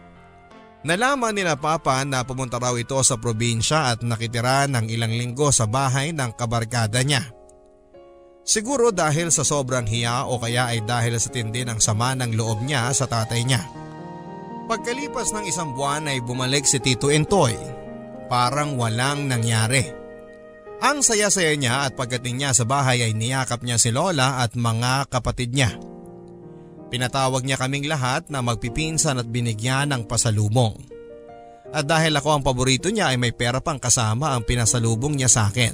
Nalaman nila Papa na pumunta raw ito sa probinsya at nakitira ng ilang linggo sa bahay ng kabarkada niya. Siguro dahil sa sobrang hiya o kaya ay dahil sa tindi ng sama ng loob niya sa tatay niya. Pagkalipas ng 1 buwan ay bumalik si Tito Intoy. Parang walang nangyari. Ang saya-saya niya at pagdating niya sa bahay ay niyakap niya si Lola at mga kapatid niya. Pinatawag niya kaming lahat na magpipinsan at binigyan ng pasalubong. At dahil ako ang paborito niya ay may pera pang kasama ang pinasalubong niya sa akin.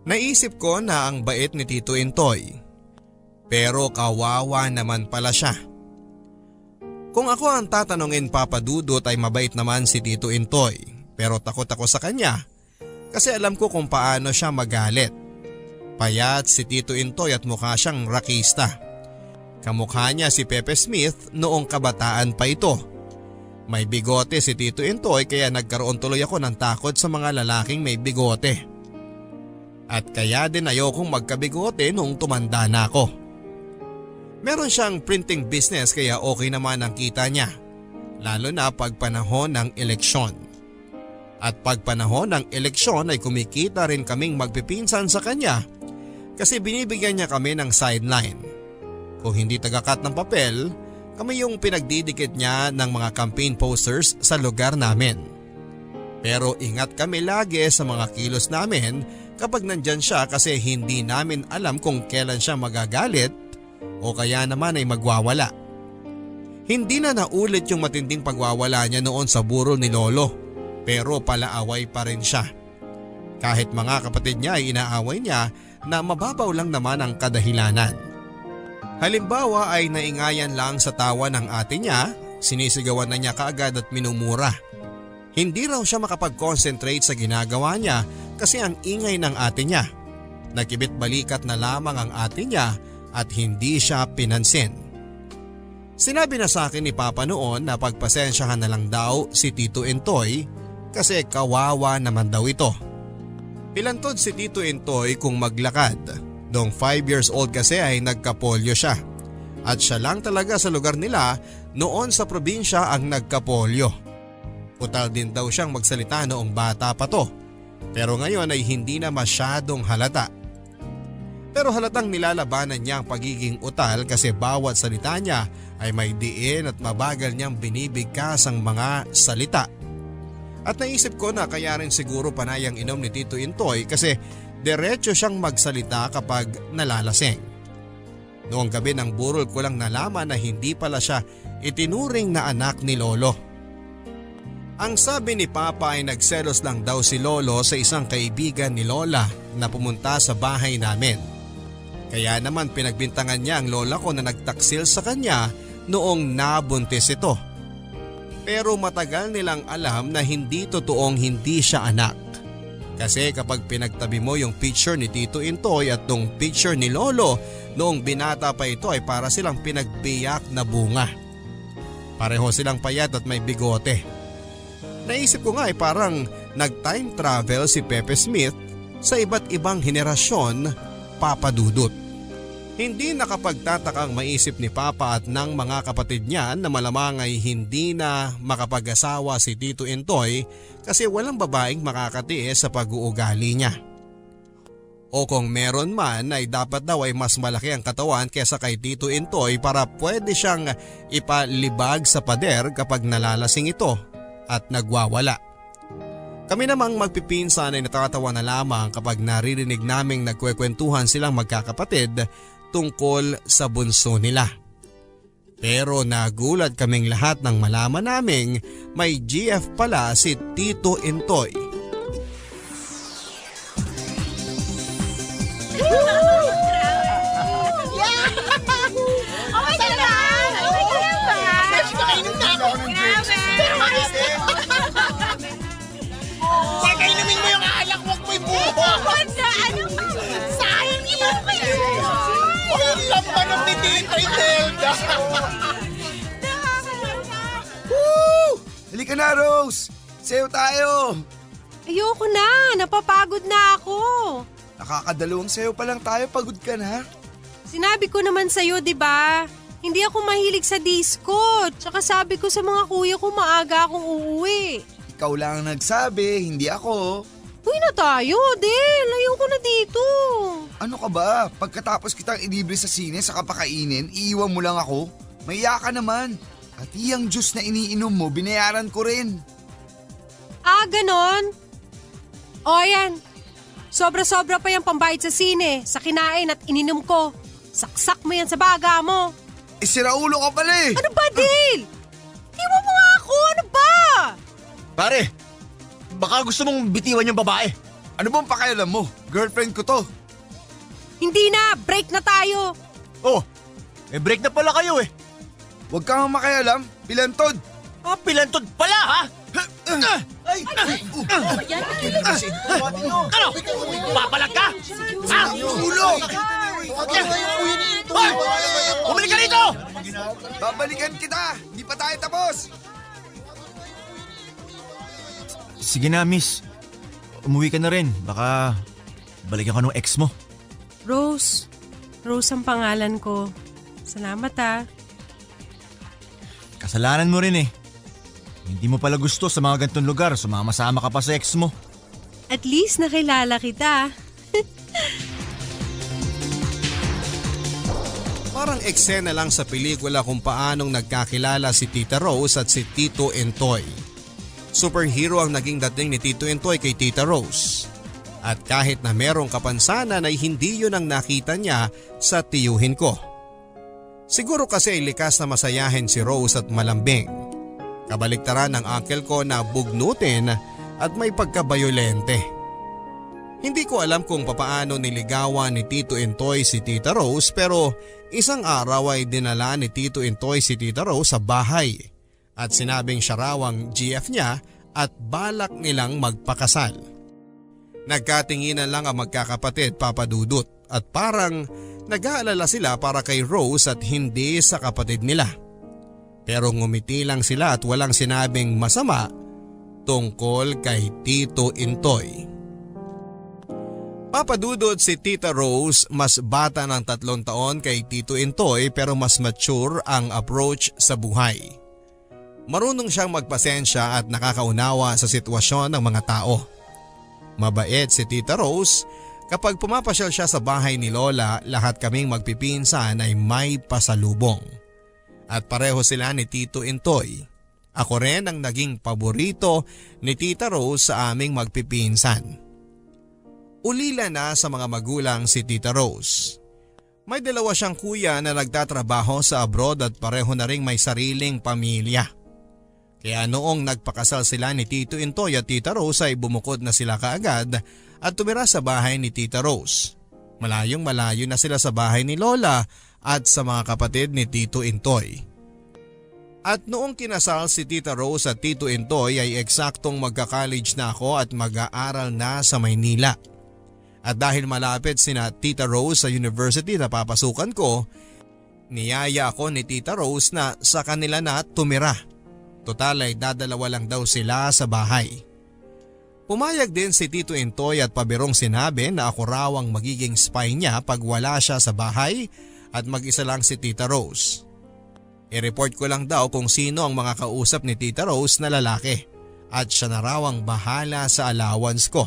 Naisip ko na ang bait ni Tito Intoy. Pero kawawa naman pala siya. Kung ako ang tatanungin Papa Dudut ay mabait naman si Tito Intoy. Pero takot ako sa kanya kasi alam ko kung paano siya magalit. Payat si Tito Intoy at mukha siyang rakista. Kamukha niya si Pepe Smith noong kabataan pa ito. May bigote si Tito Intoy kaya nagkaroon tuloy ako ng takot sa mga lalaking may bigote. At kaya din ayokong magkabigote noong tumanda na ako. Meron siyang printing business kaya okay naman ang kita niya. Lalo na pag panahon ng eleksyon. At pag panahon ng eleksyon ay kumikita rin kaming magpipinsan sa kanya kasi binibigyan niya kami ng sideline. Kung hindi tagakat ng papel, kami yung pinagdidikit niya ng mga campaign posters sa lugar namin. Pero ingat kami lagi sa mga kilos namin kapag nandyan siya kasi hindi namin alam kung kailan siya magagalit o kaya naman ay magwawala. Hindi na naulit yung matinding pagwawala niya noon sa burol ni Lolo pero palaaway pa rin siya. Kahit mga kapatid niya ay inaaway niya na mababaw lang naman ang kadahilanan. Halimbawa ay naingayan lang sa tawa ng ate niya, sinisigawan na niya kaagad at minumura. Hindi raw siya makapag-concentrate sa ginagawa niya kasi ang ingay ng ate niya. Nakibit balikat na lamang ang ate niya at hindi siya pinansin. Sinabi na sa akin ni Papa noon na pagpasensyahan na lang daw si Tito Intoy kasi kawawa naman daw ito. Pilantod si Tito Intoy kung maglakad. Noong 5 years old kasi ay nagkapolyo siya. At siya lang talaga sa lugar nila noon sa probinsya ang nagkapolyo. Utal din daw siyang magsalita noong bata pa to. Pero ngayon ay hindi na masyadong halata. Pero halatang nilalabanan niya ang pagiging utal kasi bawat salita niya ay may diin at mabagal niyang binibigkas ang mga salita. At naisip ko na kaya rin siguro panayang inom ni Tito Intoy kasi diretso siyang magsalita kapag nalalasing. Noong gabi ng burol ko lang nalaman na hindi pala siya itinuring na anak ni Lolo. Ang sabi ni Papa ay nagselos lang daw si Lolo sa isang kaibigan ni Lola na pumunta sa bahay namin. Kaya naman pinagbintangan niya ang lola ko na nagtaksil sa kanya noong nabuntis ito. Pero matagal nilang alam na hindi totoong hindi siya anak. Kasi kapag pinagtabi mo yung picture ni Tito Intoy at tong picture ni Lolo noong binata pa ito ay para silang pinagbiyak na bunga. Pareho silang payat at may bigote. Naisip ko nga ay parang nag-time travel si Pepe Smith sa iba't ibang henerasyon, Papa Dudut. Hindi nakapagtatakang maisip ni Papa at ng mga kapatid niya na malamang ay hindi na makapag-asawa si Tito Intoy kasi walang babaeng makakatiis sa pag-uugali niya. O kung meron man ay dapat daw ay mas malaki ang katawan kesa kay Tito Intoy para pwede siyang ipalibag sa pader kapag nalalasing ito at nagwawala. Kami namang magpipinsan ay natatawa na lamang kapag naririnig naming nagkwekwentuhan silang magkakapatid tungkol sa bunso nila. Pero nagulat kaming lahat nang malaman naming may GF pala si Tito Intoy. Kainumin mo yung alak, wag mo yung buho! Sayang ilan pa yun! Ang lampanog ni Tita Imelda! Woo! Halika na, Rose! Sayo tayo! Ayoko na, napapagod na ako. Nakakadalawang sayo pa lang tayo, pagod ka na. Sinabi ko naman sa'yo, di ba? Hindi ako mahilig sa disco. Tsaka sabi ko sa mga kuya ko maaga akong uuwi. Ikaw lang ang nagsabi, hindi ako. Uwi na tayo, Del. Ayoko na dito. Ano ka ba? Pagkatapos kitang ilibre sa sine sa kapakainin, iiwan mo lang ako? Maiya ka naman. At iyang juice na iniinom mo, binayaran ko rin. Ah, ganon? O yan. Sobra-sobra pa yung pambayad sa sine, sa kinain at ininom ko. Saksak mo yan sa baga mo. Eh, siraulo ka pala eh. Ano ba, Del? Iwan mo nga ako, ano ba? Pare, baka gusto mong bitiwan yung babae. Ano bang pakialam mo? Girlfriend ko to. Hindi na, break na tayo. Oh, break na pala kayo eh. Huwag kang makialam, pilantod. Ah, pilantod pala ha? Ay! Ano? Papalag ka? Ha? Ulo! Hoy! Bumalik ka rito! Babalikan kita! Hindi pa tayo tapos! Sige na, miss. Umuwi ka na rin. Baka balikan ka ng ex mo. Rose. Rose ang pangalan ko. Salamat ah. Kasalanan mo rin eh. Hindi mo pala gusto sa mga gantong lugar. Sumama-sama ka pa sa ex mo. At least nakilala kita. Parang eksena lang sa pelikula kung paanong nagkakilala si Tita Rose at si Tito Intoy. Superhero ang naging dating ni Tito Intoy kay Tita Rose. At kahit na merong kapansanan ay hindi yun ang nakita niya sa tiyuhin ko. Siguro kasi likas na masayahin si Rose at malambing. Kabaliktaran ng uncle ko na bugnutin at may pagkabayolente. Hindi ko alam kung papaano niligawan ni Tito Intoy si Tita Rose pero Isang araw ay dinala ni Tito Intoy si Tita Rose sa bahay at sinabing siya raw ang GF niya at balak nilang magpakasal. Nagkatinginan lang ang magkakapatid, Papa Dudut, at parang nag-aalala sila para kay Rose at hindi sa kapatid nila. Pero ngumiti lang sila at walang sinabing masama tungkol kay Tito Intoy. Papa Dudut, si Tita Rose mas bata ng 3 taon kay Tito Intoy pero mas mature ang approach sa buhay. Marunong siyang magpasensya at nakakaunawa sa sitwasyon ng mga tao. Mabait si Tita Rose, kapag pumapasyal siya sa bahay ni Lola, lahat kaming magpipinsan ay may pasalubong. At pareho sila ni Tito Intoy. Ako rin ang naging paborito ni Tita Rose sa aming magpipinsan. Ulila na sa mga magulang si Tita Rose. May 2 siyang kuya na nagtatrabaho sa abroad at pareho na ring may sariling pamilya. Kaya noong nagpakasal sila ni Tito Intoy at Tita Rose ay bumukod na sila kaagad at tumira sa bahay ni Tita Rose. Malayong malayo na sila sa bahay ni Lola at sa mga kapatid ni Tito Intoy. At noong kinasal si Tita Rose at Tito Intoy ay eksaktong magka-college na ako at mag-aaral na sa Maynila. At dahil malapit sina Tita Rose sa university na papasukan ko, niyaya ako ni Tita Rose na sa kanila na tumira. Total ay dadalawa lang daw sila sa bahay. Pumayag din si Tito Intoy at pabirong sinabi na ako raw ang magiging spy niya pag wala siya sa bahay at mag-isa lang si Tita Rose. I-report ko lang daw kung sino ang mga kausap ni Tita Rose na lalaki at siya na raw ang bahala sa allowance ko.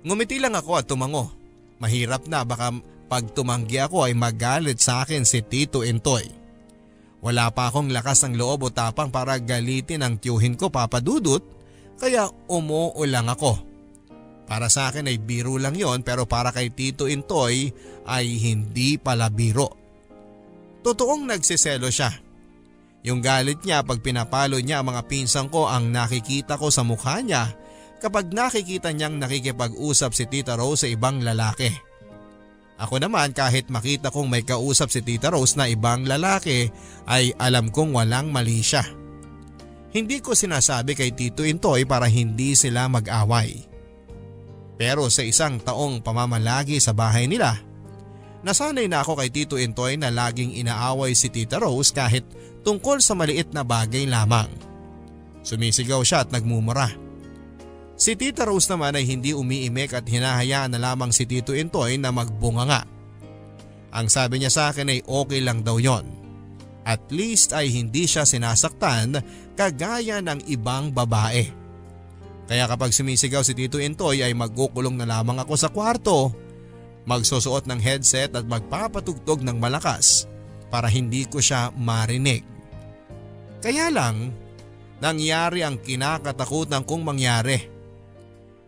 Ngumiti lang ako at tumango. Mahirap na baka pag tumanggi ako ay magalit sa akin si Tito Intoy. Wala pa akong lakas ng loob o tapang para galitin ang tiyuhin ko, Papa Dudut, kaya umuo lang ako. Para sa akin ay biro lang yon pero para kay Tito Intoy ay hindi pala biro. Totoong nagsiselo siya. Yung galit niya pag pinapalo niya ang mga pinsang ko ang nakikita ko sa mukha niya kapag nakikita niyang nakikipag-usap si Tita Rose sa ibang lalaki. Ako naman kahit makita kong may kausap si Tita Rose na ibang lalaki ay alam kong walang mali siya. Hindi ko sinasabi kay Tito Intoy para hindi sila mag-away. Pero sa 1 taong pamamalagi sa bahay nila, nasanay na ako kay Tito Intoy na laging inaaway si Tita Rose kahit tungkol sa maliit na bagay lamang. Sumisigaw siya at nagmumura. Si Tita Rose naman ay hindi umiimik at hinahayaan na lamang si Tito Intoy na magbunganga. Ang sabi niya sa akin ay okay lang daw yon. At least ay hindi siya sinasaktan kagaya ng ibang babae. Kaya kapag sumisigaw si Tito Intoy ay magkukulong na lamang ako sa kwarto, magsusuot ng headset at magpapatugtog ng malakas para hindi ko siya marinig. Kaya lang, nangyari ang kinakatakutan kong mangyari.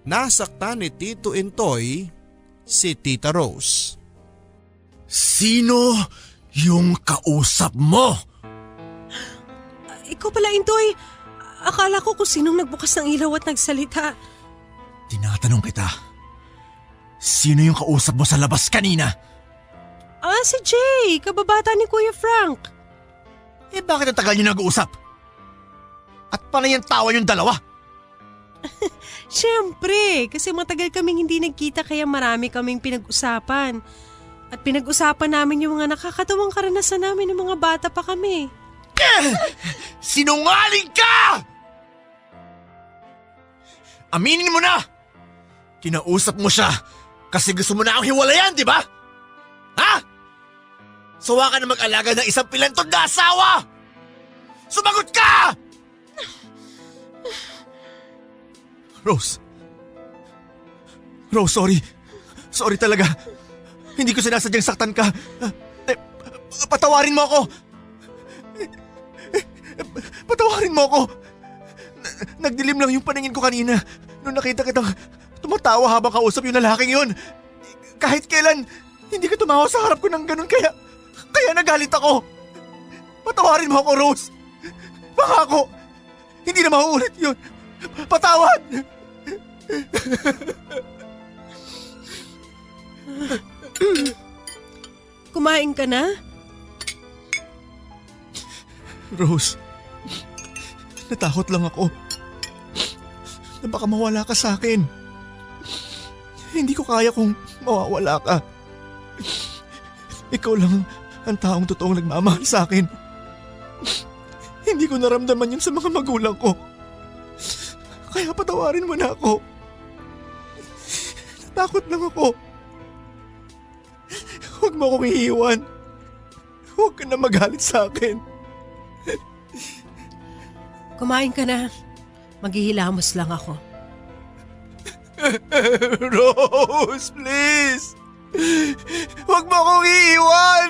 Nasaktan ni Tito Intoy si Tita Rose. Sino yung kausap mo? Ikaw pala, Intoy. Akala ko kung sinong nagbukas ng ilaw at nagsalita. Tinatanong kita. Sino yung kausap mo sa labas kanina? Si Jay, kababata ni Kuya Frank. Bakit ang tagal niyo nag-uusap? At panay ang tawa yung dalawa? Siyempre, kasi matagal kaming hindi nagkita kaya marami kaming pinag-usapan. At pinag-usapan namin yung mga nakakatawang karanasan namin ng mga bata pa kami. Sinungaling ka! Aminin mo na! Kinausap mo siya kasi gusto mo na akong hiwalayan, di ba? Ha? Sawa ka na mag-alaga ng isang pilantod na asawa! Sumagot ka! Rose, sorry. Sorry talaga. Hindi ko sinasadyang saktan ka. Patawarin mo ako. Patawarin mo ako. Nagdilim lang yung paningin ko kanina nung nakita kitang tumatawa habang kausap yung lalaking yun. Kahit kailan, hindi ka tumawa sa harap ko ng ganun kaya nagalit ako. Patawarin mo ako, Rose. Pangako, hindi na mauulit yun. Patawad! Kumain ka na? Rose, natakot lang ako na baka mawala ka sa akin. Hindi ko kaya kung mawawala ka. Ikaw lang ang taong totoong nagmamahal sa akin. Hindi ko naramdaman yun sa mga magulang ko. Kaya patawarin mo na ako. Natakot lang ako. Huwag mo akong iiwan. Huwag ka na magalit sa akin. Kumain ka na. Maghihilamos lang ako. Rose, please! Huwag mo akong iiwan!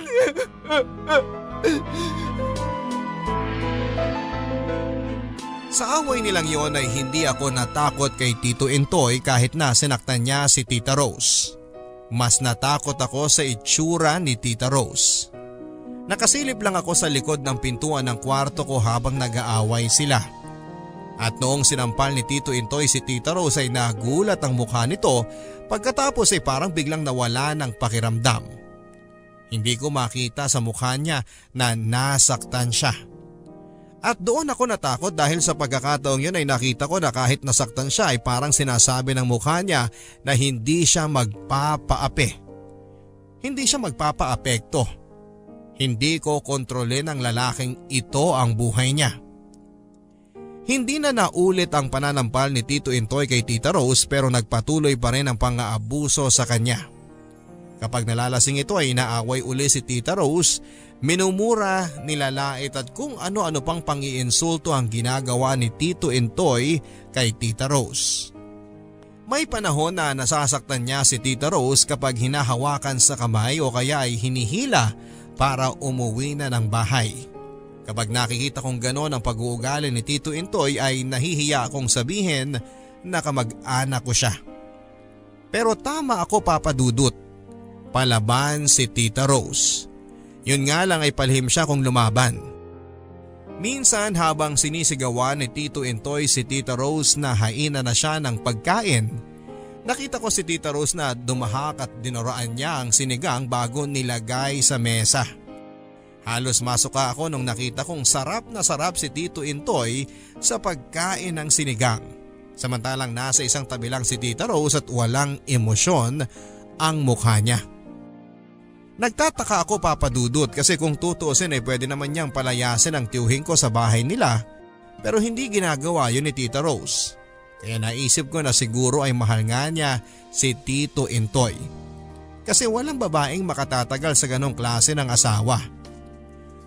Sa away nilang yon ay hindi ako natakot kay Tito Intoy kahit na sinaktan niya si Tita Rose. Mas natakot ako sa itsura ni Tita Rose. Nakasilip lang ako sa likod ng pintuan ng kwarto ko habang nag-aaway sila. At noong sinampal ni Tito Intoy si Tita Rose ay nagulat ang mukha nito pagkatapos ay parang biglang nawala ng pakiramdam. Hindi ko makita sa mukha niya na nasaktan siya. At doon ako natakot dahil sa pagkakataong yun ay nakita ko na kahit nasaktan siya ay parang sinasabi ng mukha niya na hindi siya magpapaapi. Hindi siya magpapaapekto. Hindi ko kontrolin ng lalaking ito ang buhay niya. Hindi na naulit ang pananampal ni Tito Intoy kay Tita Rose pero nagpatuloy pa rin ang pang-aabuso sa kanya. Kapag nalalasing ito ay inaaway uli si Tita Rose, minumura, nilalait at kung ano-ano pang pang-iinsulto ang ginagawa ni Tito Intoy kay Tita Rose. May panahon na nasasaktan niya si Tita Rose kapag hinahawakan sa kamay o kaya ay hinihila para umuwi na ng bahay. Kapag nakikita kong gano'n ang pag-uugali ni Tito Intoy ay nahihiya akong sabihin na kamag-anak ko siya. Pero tama ako, Papa Dudut. Palaban si Tita Rose. Yun nga lang ay palihim siya kung lumaban. Minsan habang sinisigawan ni Tito Intoy si Tita Rose na haina na siya ng pagkain, nakita ko si Tita Rose na dumahak at dinuraan niya ang sinigang bago nilagay sa mesa. Halos masuka ako nung nakita kong sarap na sarap si Tito Intoy sa pagkain ng sinigang. Samantalang nasa isang tabi lang si Tita Rose at walang emosyon ang mukha niya. Nagtataka ako, Papa Dudut, kasi kung tutuusin ay pwede naman niyang palayasin ang tiyuhin ko sa bahay nila pero hindi ginagawa yun ni Tita Rose. Kaya naisip ko na siguro ay mahal nga niya si Tito Intoy. Kasi walang babaeng makatatagal sa ganong klase ng asawa.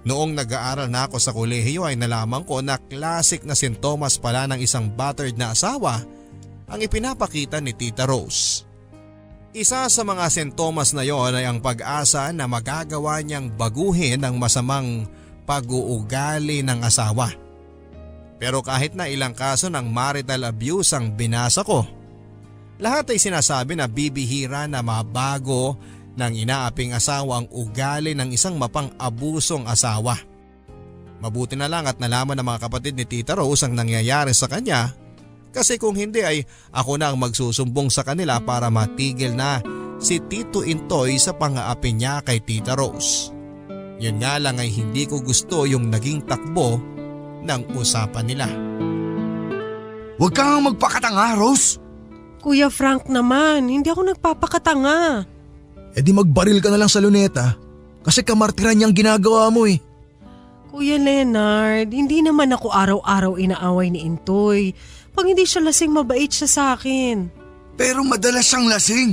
Noong nag-aaral na ako sa kolehiyo ay nalaman ko na classic na sintomas pala ng isang battered na asawa ang ipinapakita ni Tita Rose. Isa sa mga sintomas na yon ay ang pag-asa na magagawa niyang baguhin ang masamang pag-uugali ng asawa. Pero kahit na ilang kaso ng marital abuse ang binasa ko, lahat ay sinasabi na bibihira na mabago ng inaaping asawa ang ugali ng isang mapang-abusong asawa. Mabuti na lang at nalaman ng mga kapatid ni Tita Rose ang nangyayari sa kanya. Kasi kung hindi ay ako na ang magsusumbong sa kanila para matigil na si Tito Intoy sa pang-aapi niya kay Tita Rose. Yun nga lang ay hindi ko gusto yung naging takbo ng usapan nila. Huwag kang magpakatanga, Rose. Kuya Frank naman, hindi ako nagpapakatanga. E di magbaril ka na lang sa luneta kasi kamartiran niyang ginagawa mo eh. Kuya Leonard, hindi naman ako araw-araw inaaway ni Intoy. Pag hindi siya lasing, mabait siya sa akin. Pero madalas siyang lasing.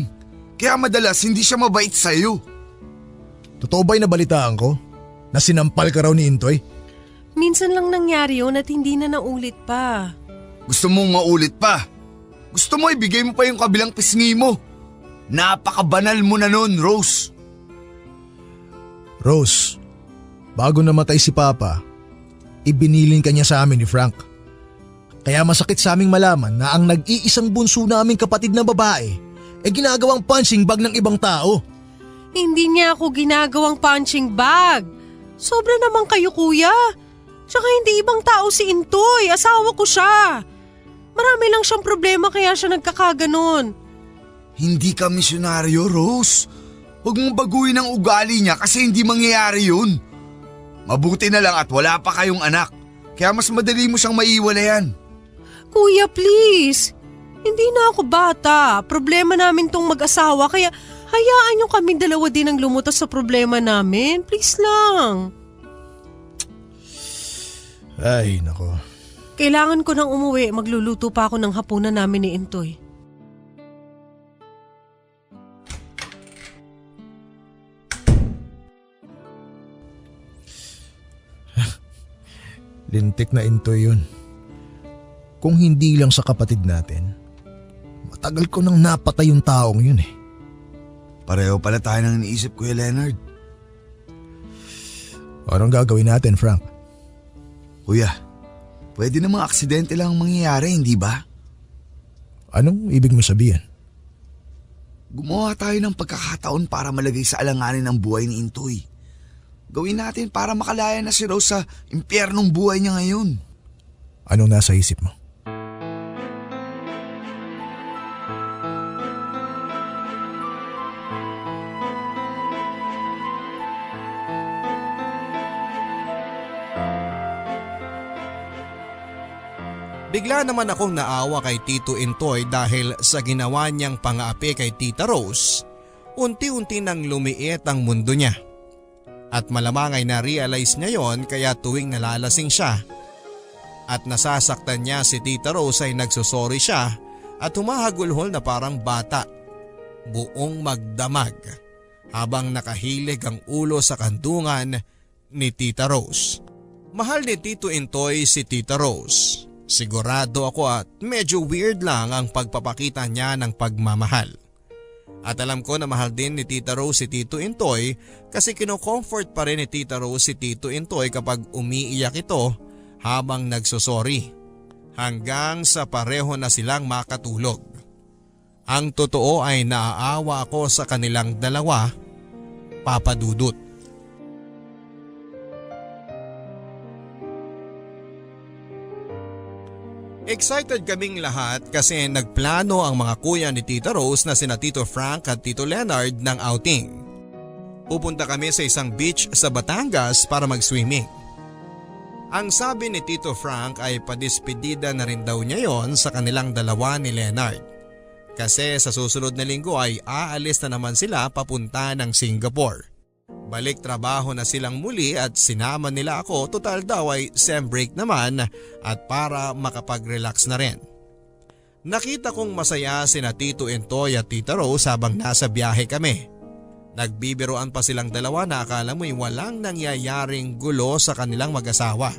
Kaya madalas hindi siya mabait sa'yo. Totoo ba'y nabalitaan ko? Na sinampal ka raw ni Intoy? Minsan lang nangyari yun at hindi na naulit pa. Gusto mong maulit pa? Gusto mo ibigay mo pa yung kabilang pisngi mo? Napakabanal mo na nun, Rose. Rose, bago namatay si Papa, ibinilin ka niya sa amin ni Frank. Kaya masakit sa aming malaman na ang nag-iisang bunso naming kapatid na babae ay ginagawang punching bag ng ibang tao. Hindi niya ako ginagawang punching bag. Sobra naman kayo, kuya. Tsaka hindi ibang tao si Intoy, asawa ko siya. Marami lang siyang problema kaya siya nagkakaganon. Hindi ka misyonaryo, Rose. Huwag mong baguhin ang ugali niya kasi hindi mangyayari yun. Mabuti na lang at wala pa kayong anak. Kaya mas madali mo siyang maiwalayan. Kuya, please. Hindi na ako bata. Problema namin tong mag-asawa kaya hayaan niyo kaming dalawa din ang lumutas sa problema namin. Please lang. Ay, nako. Kailangan ko nang umuwi. Magluluto pa ako ng hapunan namin ni Intoy. Lintik na Intoy yun. Kung hindi lang sa kapatid natin, matagal ko nang napatay yung taong yun eh. Pareho pala tayo nang iniisip, Kuya Leonard. Anong gagawin natin, Frank? Kuya, pwede namang aksidente lang ang mangyayari, hindi ba? Anong ibig mo sabihin? Gumawa tayo ng pagkakataon para malagay sa alanganin ang buhay ni Intoy. Gawin natin para makalaya na si Rose sa impyernong buhay niya ngayon. Anong nasa isip mo? Bigla naman akong naawa kay Tito Intoy dahil sa ginawa niyang pang-aapi kay Tita Rose, unti-unti nang lumiit ang mundo niya. At malamang ay na-realize niya yon kaya tuwing nalalasing siya at nasasaktan niya si Tita Rose ay nagsusorry siya at humahagulhol na parang bata, buong magdamag habang nakahilig ang ulo sa kandungan ni Tita Rose. Mahal ni Tito Intoy si Tita Rose. Sigurado ako at medyo weird lang ang pagpapakita niya ng pagmamahal. At alam ko na mahal din ni Tita Rose si Tito Intoy kasi kino-comfort pa rin ni Tita Rose si Tito Intoy kapag umiiyak ito habang nagsosorry. Hanggang sa pareho na silang makatulog. Ang totoo ay naaawa ako sa kanilang dalawa, Papa Dudut. Excited kaming lahat kasi nagplano ang mga kuya ni Tita Rose na sina Tito Frank at Tito Leonard ng outing. Pupunta kami sa isang beach sa Batangas para mag-swimming. Ang sabi ni Tito Frank ay padispedida na rin daw niya yon sa kanilang dalawa ni Leonard. Kasi sa susunod na linggo ay aalis na naman sila papunta ng Singapore. Balik trabaho na silang muli at sinama nila ako, total daw ay sem break naman at para makapag-relax na rin. Nakita kong masaya sina Tito Intoy at Tita Rose habang nasa biyahe kami. Nagbibiroan pa silang dalawa na akala mo'y walang nangyayaring gulo sa kanilang mag-asawa.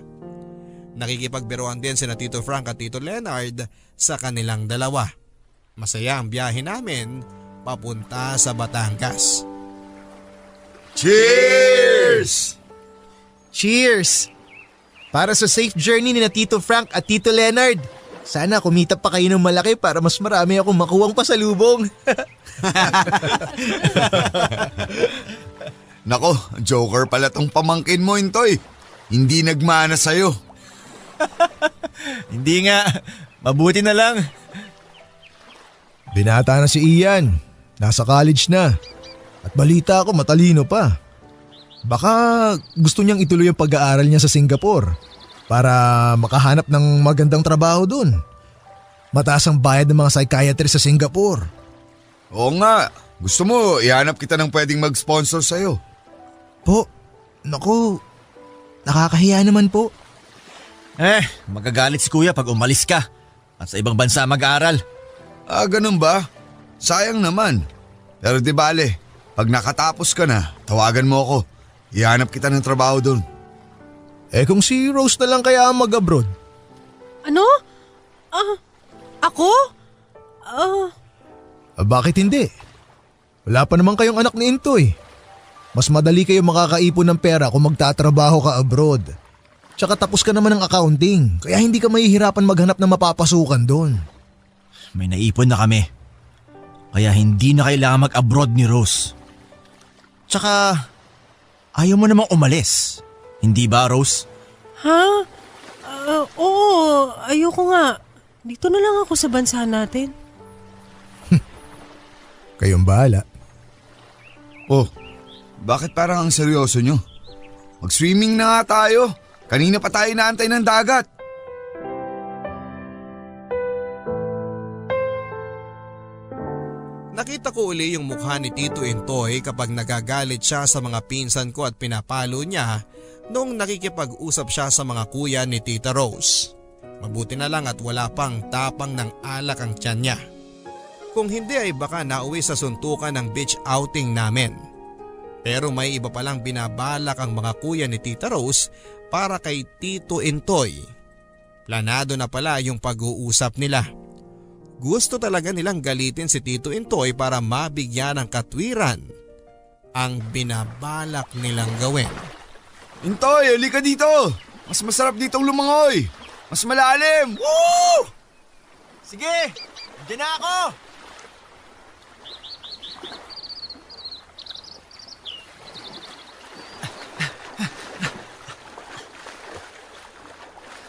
Nakikipagbiroan din sina Tito Frank at Tito Leonard sa kanilang dalawa. Masaya ang biyahe namin papunta sa Batangas. Cheers! Cheers! Para sa safe journey ni na Tito Frank at Tito Leonard. Sana kumita pa kayo ng malaki para mas marami akong makuwang pasalubong. Nako, joker pala tong pamangkin mo, Intoy. Hindi nagmana sa'yo. Hindi nga. Mabuti na lang. Binata na si Ian. Nasa college na. At balita ako matalino pa. Baka gusto niyang ituloy ang pag-aaral niya sa Singapore para makahanap ng magandang trabaho dun. Mataas ang bayad ng mga psychiatrist sa Singapore. Oo nga. Gusto mo, ihanap kita ng pwedeng mag-sponsor sa'yo. Po, naku, nakakahiya naman po. Magagalit si kuya pag umalis ka at sa ibang bansa mag-aaral. Ah, ganun ba? Sayang naman. Pero di bale, pag nakatapos ka na, tawagan mo ako. Ihanap kita ng trabaho doon. Kung si Rose na lang kaya mag-abroad? Ano? Ako? Bakit hindi? Wala pa naman kayong anak ni Intoy. Mas madali kayo makakaipon ng pera kung magtatrabaho ka abroad. Tsaka tapos ka naman ng accounting, kaya hindi ka mahihirapan maghanap ng mapapasukan doon. May naipon na kami. Kaya hindi na kailangan mag-abroad ni Rose. Tsaka, ayaw mo namang umalis. Hindi ba, Rose? Ha? Oo, ayoko nga. Dito na lang ako sa bansa natin. Kayong bahala. Oh, bakit parang ang seryoso nyo? Mag-swimming na nga tayo. Kanina pa tayo inaantay ng dagat. Nakita ko uli yung mukha ni Tito Intoy kapag nagagalit siya sa mga pinsan ko at pinapalo niya noong nakikipag-usap siya sa mga kuya ni Tita Rose. Mabuti na lang at wala pang tapang ng alak ang tiyan niya. Kung hindi ay baka nauwi sa suntukan ng beach outing namin. Pero may iba palang binabalak ang mga kuya ni Tita Rose para kay Tito Intoy. Planado na pala yung pag-uusap nila. Gusto talaga nilang galitin si Tito Intoy para mabigyan ng katwiran ang binabalak nilang gawin. Intoy, halika dito. Mas masarap ditong lumangoy. Mas malalim. Woo! Sige, dyan na ako!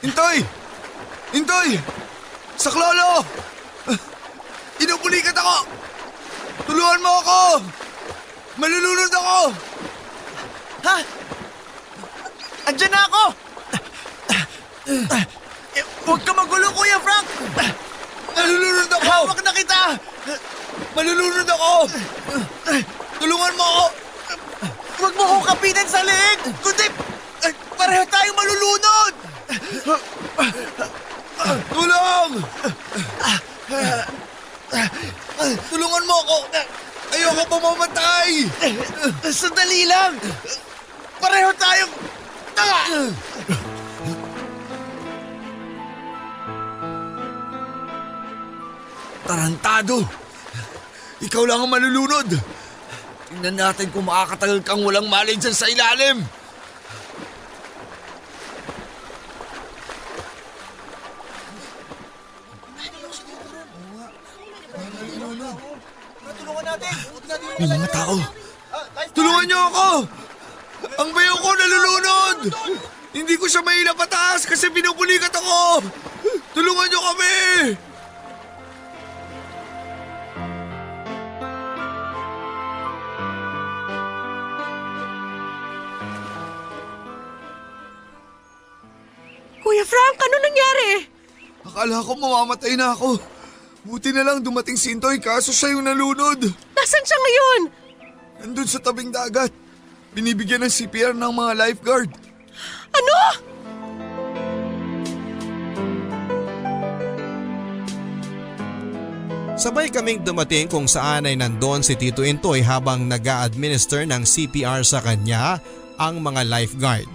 Intoy! Intoy! Saklolo! Inupulikat ako! Tulungan mo ako! Malulunod ako! Ha? Andyan na ako! Huwag ka magulo, Kuya Frank! Malulunod ako! Hawak na kita! Malulunod ako! Tulungan mo ako! Huwag mo akong kapitan sa leeg! Kundi pareho tayong malulunod! Tulong! Tulungan mo ako! Ayoko pa mamatay! Sandali lang! Pareho tayong tanga! Tarantado! Ikaw lang ang malulunod! Tingnan natin kung makakatagal kang walang malay dyan sa ilalim! Tulungan natin! May mga tao! Tulungan niyo ako! Ang bayo ko nalulunod! Hindi ko siya maila pataas kasi pinupulikat ako! Tulungan niyo kami! Kuya Frank, ano nangyari? Akala ko mamamatay na ako. Buti na lang dumating si Intoy kaso siya yung nalunod. Nasaan siya ngayon? Nandun sa tabing dagat. Binibigyan ng CPR ng mga lifeguard. Ano? Sabay kaming dumating kung saan ay nandoon si Tito Intoy habang nag-a-administer ng CPR sa kanya ang mga lifeguard.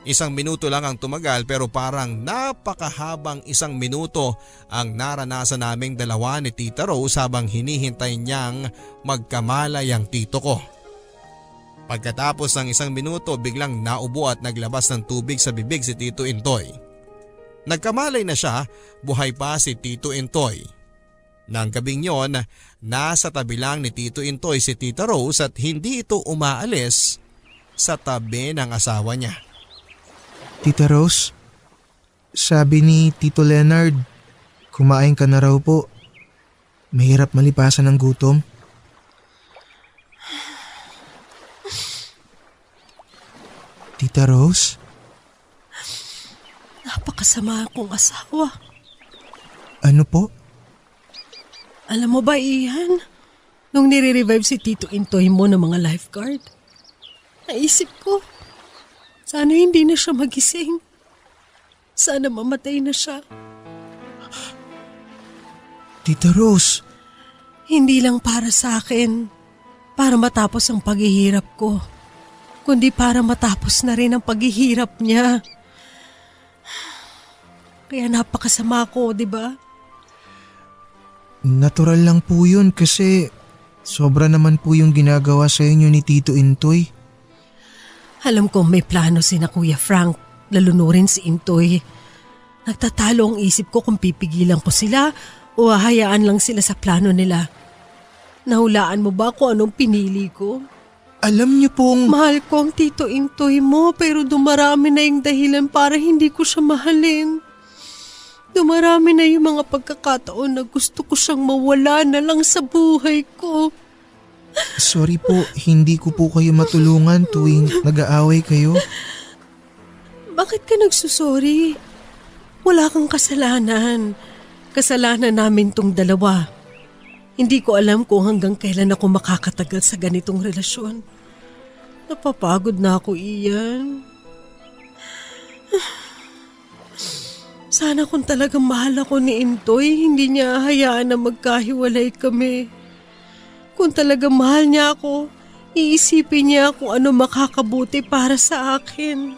1 minuto lang ang tumagal pero parang napakahabang 1 minuto ang naranasan naming dalawa ni Tita Rose habang hinihintay niyang magkamalay ang tito ko. Pagkatapos ng 1 minuto biglang naubo at naglabas ng tubig sa bibig si Tito Intoy. Nagkamalay na siya, buhay pa si Tito Intoy. Nang gabing yon, nasa tabi lang ni Tito Intoy si Tita Rose at hindi ito umaalis sa tabi ng asawa niya. Tita Rose, sabi ni Tito Leonard, kumain ka na raw po. Mahirap malipasan ng gutom. Tita Rose? Napakasama akong asawa. Ano po? Alam mo ba, Ian? Nung nire-revive si Tito Intoy mo ng mga lifeguard, naisip ko, sana hindi na siya magising. Sana mamatay na siya. Tita Rose? Hindi lang para sa akin, para matapos ang paghihirap ko, kundi para matapos na rin ang paghihirap niya. Kaya napakasama ko, di ba? Natural lang po yun kasi sobra naman po yung ginagawa sa inyo ni Tito Intoy. Alam kong may plano si na Kuya Frank, lalunurin si Intoy. Nagtatalo ang isip ko kung pipigilan ko sila o hahayaan lang sila sa plano nila. Nahulaan mo ba kung anong pinili ko? Alam niyo pong… Mahal ko ang Tito Intoy mo pero dumarami na yung dahilan para hindi ko siya mahalin. Dumarami na yung mga pagkakataon na gusto ko siyang mawala na lang sa buhay ko. Sorry po, hindi ko po kayo matulungan tuwing nag-aaway kayo. Bakit ka nagsusorry? Wala kang kasalanan. Kasalanan namin tong dalawa. Hindi ko alam kung hanggang kailan ako makakatagal sa ganitong relasyon. Napapagod na ako, Ian. Sana kung talagang mahal ako ni Intoy, hindi niya hayaan na magkahiwalay kami. Kung talagang mahal niya ako, iisipin niya kung ano makakabuti para sa akin.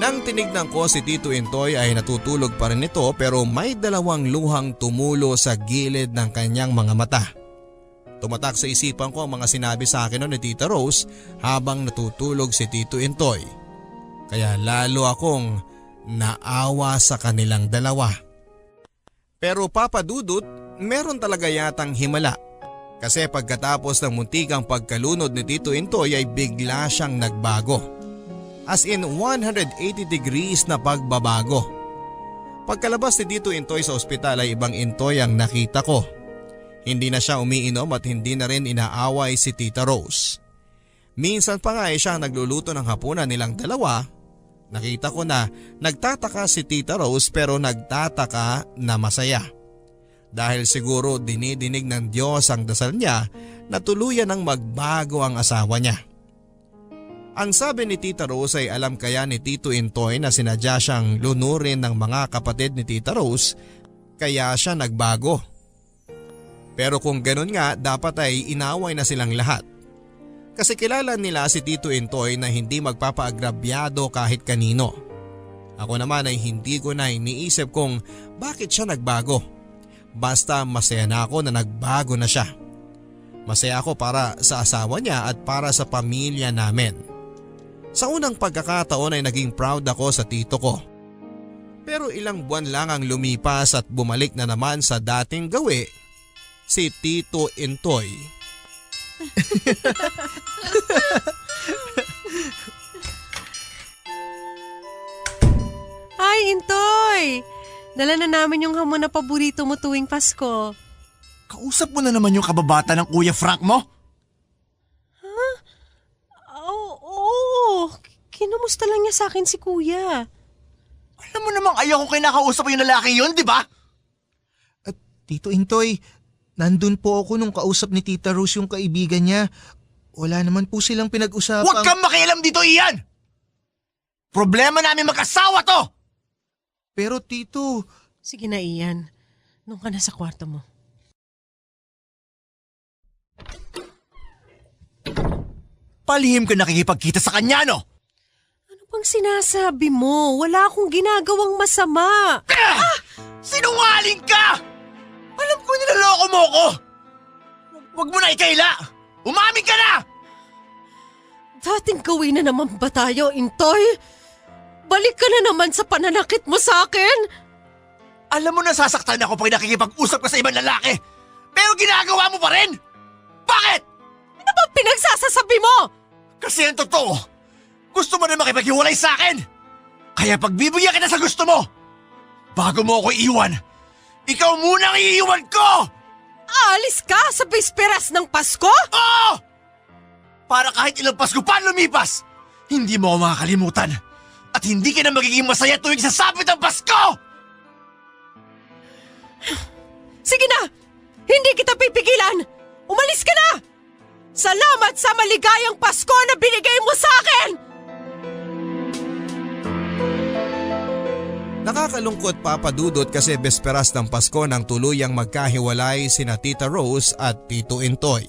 Nang tinignan ko si Tito Intoy ay natutulog pa rin ito pero may dalawang luhang tumulo sa gilid ng kanyang mga mata. Tumatak sa isipan ko ang mga sinabi sa akin ni Tita Rose habang natutulog si Tito Intoy. Kaya lalo akong naawa sa kanilang dalawa. Pero Papa Dudut, meron talaga yatang himala. Kasi pagkatapos ng muntikang pagkalunod ni Tito Intoy ay bigla siyang nagbago. As in 180 degrees na pagbabago. Pagkalabas ni Tito Intoy sa ospital ay ibang Intoy ang nakita ko. Hindi na siya umiinom at hindi na rin inaaway si Tita Rose. Minsan pa nga ay siya nagluluto ng hapunan nilang dalawa. Nakita ko na nagtataka si Tita Rose pero nagtataka na masaya. Dahil siguro dinidinig ng Diyos ang dasal niya na tuluyan ng magbago ang asawa niya. Ang sabi ni Tita Rose ay alam kaya ni Tito Intoy na sinadya siyang lunurin ng mga kapatid ni Tita Rose kaya siya nagbago. Pero kung ganun nga dapat ay inaway na silang lahat. Kasi kilala nila si Tito Intoy na hindi magpapaagrabyado kahit kanino. Ako naman ay hindi ko na iniisip kung bakit siya nagbago. Basta masaya na ako na nagbago na siya. Masaya ako para sa asawa niya at para sa pamilya namin. Sa unang pagkakataon ay naging proud ako sa tito ko. Pero ilang buwan lang ang lumipas at bumalik na naman sa dating gawi si Tito Intoy. Ay, Intoy! Dala na namin yung hamon na paborito mo tuwing Pasko. Kausap mo na naman yung kababata ng Kuya Frank mo? Oo. Kinumusta lang niya sa akin si Kuya. Alam mo namang ayaw kong kinakausap yung lalaki yun, di ba? At Tito Intoy, nandun po ako nung kausap ni Tita Rose yung kaibigan niya. Wala naman po silang pinag-usapan. Huwag kang makialam dito, Ian! Problema namin mag-asawa to! Pero Tito… Sige na, Ian. Nung ka na sa kwarto mo. Palihim ka nakikipagkita sa kanya, no? Ano bang sinasabi mo? Wala akong ginagawang masama. Sinungaling ka! Alam ko nilaloko mo ko! Huwag mo na ikaila! Umamin ka na! Dating gawin na naman ba tayo, Intoy? Balik ka na naman sa pananakit mo sa akin. Alam mo nasasaktan ako pag nakikipag-usap ka sa ibang lalaki. Pero ginagawa mo pa rin! Bakit? Ano bang pinagsasasabi mo? Kasi ang totoo, gusto mo na makipaghiwalay sa akin. Kaya pagbibigyan kita sa gusto mo, bago mo ako iiwan, ikaw muna ang iiwan ko! Aalis ka sa bisperas ng Pasko? Oo! Para kahit ilang Pasko pa lumipas, hindi mo ako makakalimutan. At hindi ka na magiging masaya tuwing sasapit ang Pasko! Sige na! Hindi kita pipigilan! Umalis ka na! Salamat sa maligayang Pasko na binigay mo sa akin! Nakakalungkot Papa Dudut kasi besperas ng Pasko nang tuluyang magkahiwalay sina Tita Rose at Tito Intoy.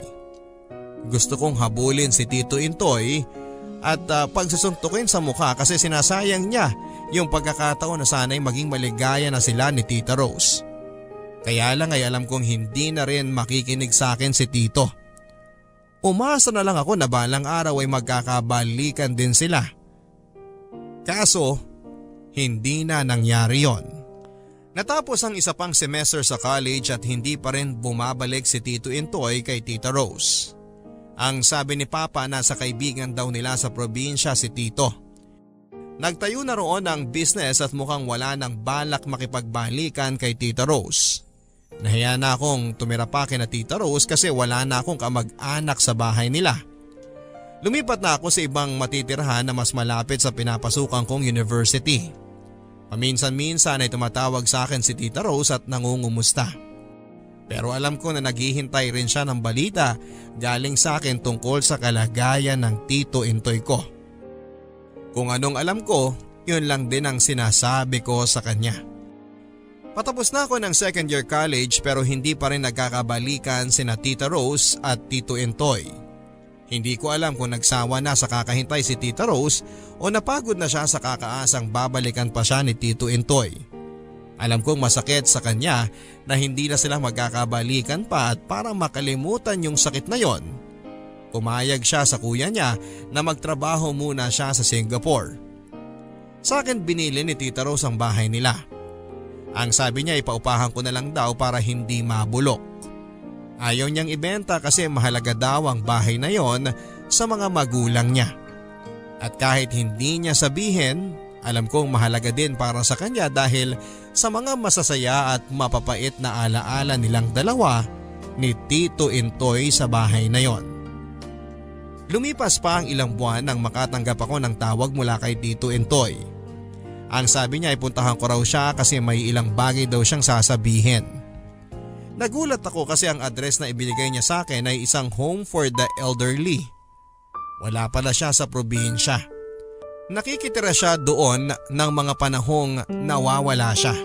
Gusto kong habulin si Tito Intoy at pagsusuntukin sa mukha kasi sinasayang niya yung pagkakataon na sana'y maging maligaya na sila ni Tita Rose. Kaya lang ay alam kong hindi na rin makikinig sa akin si Tito. Umasa na lang ako na balang araw ay magkakabalikan din sila. Kaso, hindi na nangyari yon. Natapos ang isa pang semester sa college at hindi pa rin bumabalik si Tito Intoy kay Tita Rose. Ang sabi ni Papa nasa kaibigan daw nila sa probinsya si Tito. Nagtayo na roon ng business at mukhang wala nang balak makipagbalikan kay Tita Rose. Nahiya na akong tumira pa kina Tita Rose kasi wala na akong kamag-anak sa bahay nila. Lumipat na ako sa ibang matitirahan na mas malapit sa pinapasukan kong university. Paminsan-minsan ay tumatawag sa akin si Tita Rose at nangungumusta. Pero alam ko na naghihintay rin siya ng balita galing sa akin tungkol sa kalagayan ng Tito Intoy ko. Kung anong alam ko, yun lang din ang sinasabi ko sa kanya. Patapos na ako ng second year college pero hindi pa rin nagkakabalikan sina Tita Rose at Tito Intoy. Hindi ko alam kung nagsawa na sa kakahintay si Tita Rose o napagod na siya sa kakaasang babalikan pa siya ni Tito Intoy. Alam kong masakit sa kanya na hindi na sila magkakabalikan pa at para makalimutan yung sakit na yon, pumayag siya sa kuya niya na magtrabaho muna siya sa Singapore. Sa akin binili ni Tita Rose ang bahay nila. Ang sabi niya ipaupahan ko na lang daw para hindi mabulok. Ayaw niyang ibenta kasi mahalaga daw ang bahay na yon sa mga magulang niya. At kahit hindi niya sabihin, alam kong mahalaga din para sa kanya dahil sa mga masasaya at mapapait na alaala nilang dalawa ni Tito Intoy sa bahay na yon. Lumipas pa ang ilang buwan nang makatanggap ako ng tawag mula kay Tito Intoy. Ang sabi niya ay puntahan ko raw siya kasi may ilang bagay daw siyang sasabihin. Nagulat ako kasi ang address na ibinigay niya sa akin ay isang home for the elderly. Wala pala siya sa probinsya. Nakikitira siya doon ng mga panahong nawawala siya.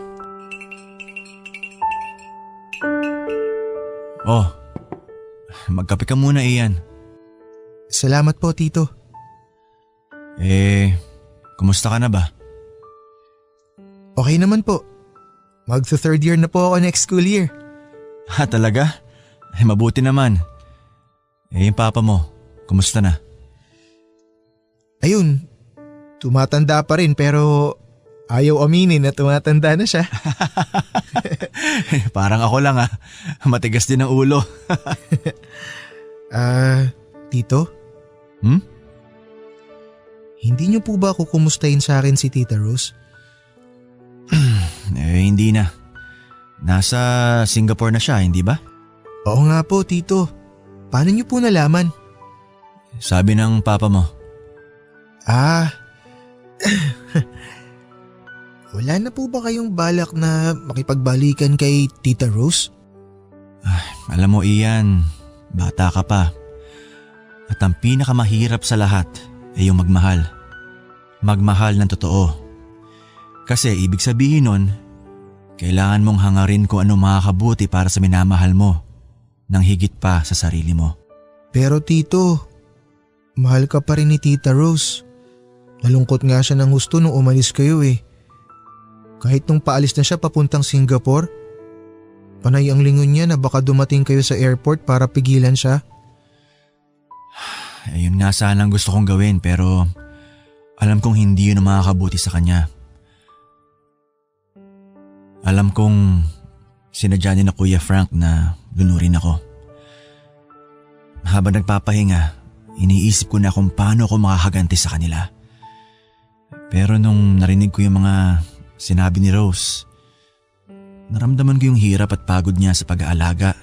Oh, magkape ka muna, Ian. Salamat po, Tito. Kumusta ka na ba? Okay naman po. Magsa-third year na po ako next school year. Talaga? Mabuti naman. Yung papa mo, kumusta na? Ayun, tumatanda pa rin pero ayaw aminin na tumatanda na siya. Parang ako lang matigas din ang ulo. Tito? Hindi niyo po ba kukumustahin sa akin si Tita Rose? Hindi na. Nasa Singapore na siya, hindi ba? Oo nga po, Tito. Paano niyo po nalaman? Sabi ng papa mo. Wala na po ba kayong balak na makipagbalikan kay Tita Rose? Alam mo, Ian, bata ka pa. At ang pinakamahirap sa lahat ay yung magmahal. Magmahal ng totoo. Kasi ibig sabihin nun, kailangan mong hangarin kung ano makakabuti para sa minamahal mo nang higit pa sa sarili mo. Pero Tito, mahal ka pa rin ni Tita Rose. Nalungkot nga siya ng husto nung umalis kayo eh. Kahit nung paalis na siya papuntang Singapore, panay ang lingon niya na baka dumating kayo sa airport para pigilan siya. Ayun nga sana ang gusto kong gawin pero alam kong hindi yun ang makakabuti sa kanya. Alam kong sinadya ni na Kuya Frank na lunurin ako. Habang nagpapahinga, iniisip ko na kung paano ako makakaganti sa kanila. Pero nung narinig ko yung mga sinabi ni Rose, naramdaman ko yung hirap at pagod niya sa pag-aalaga,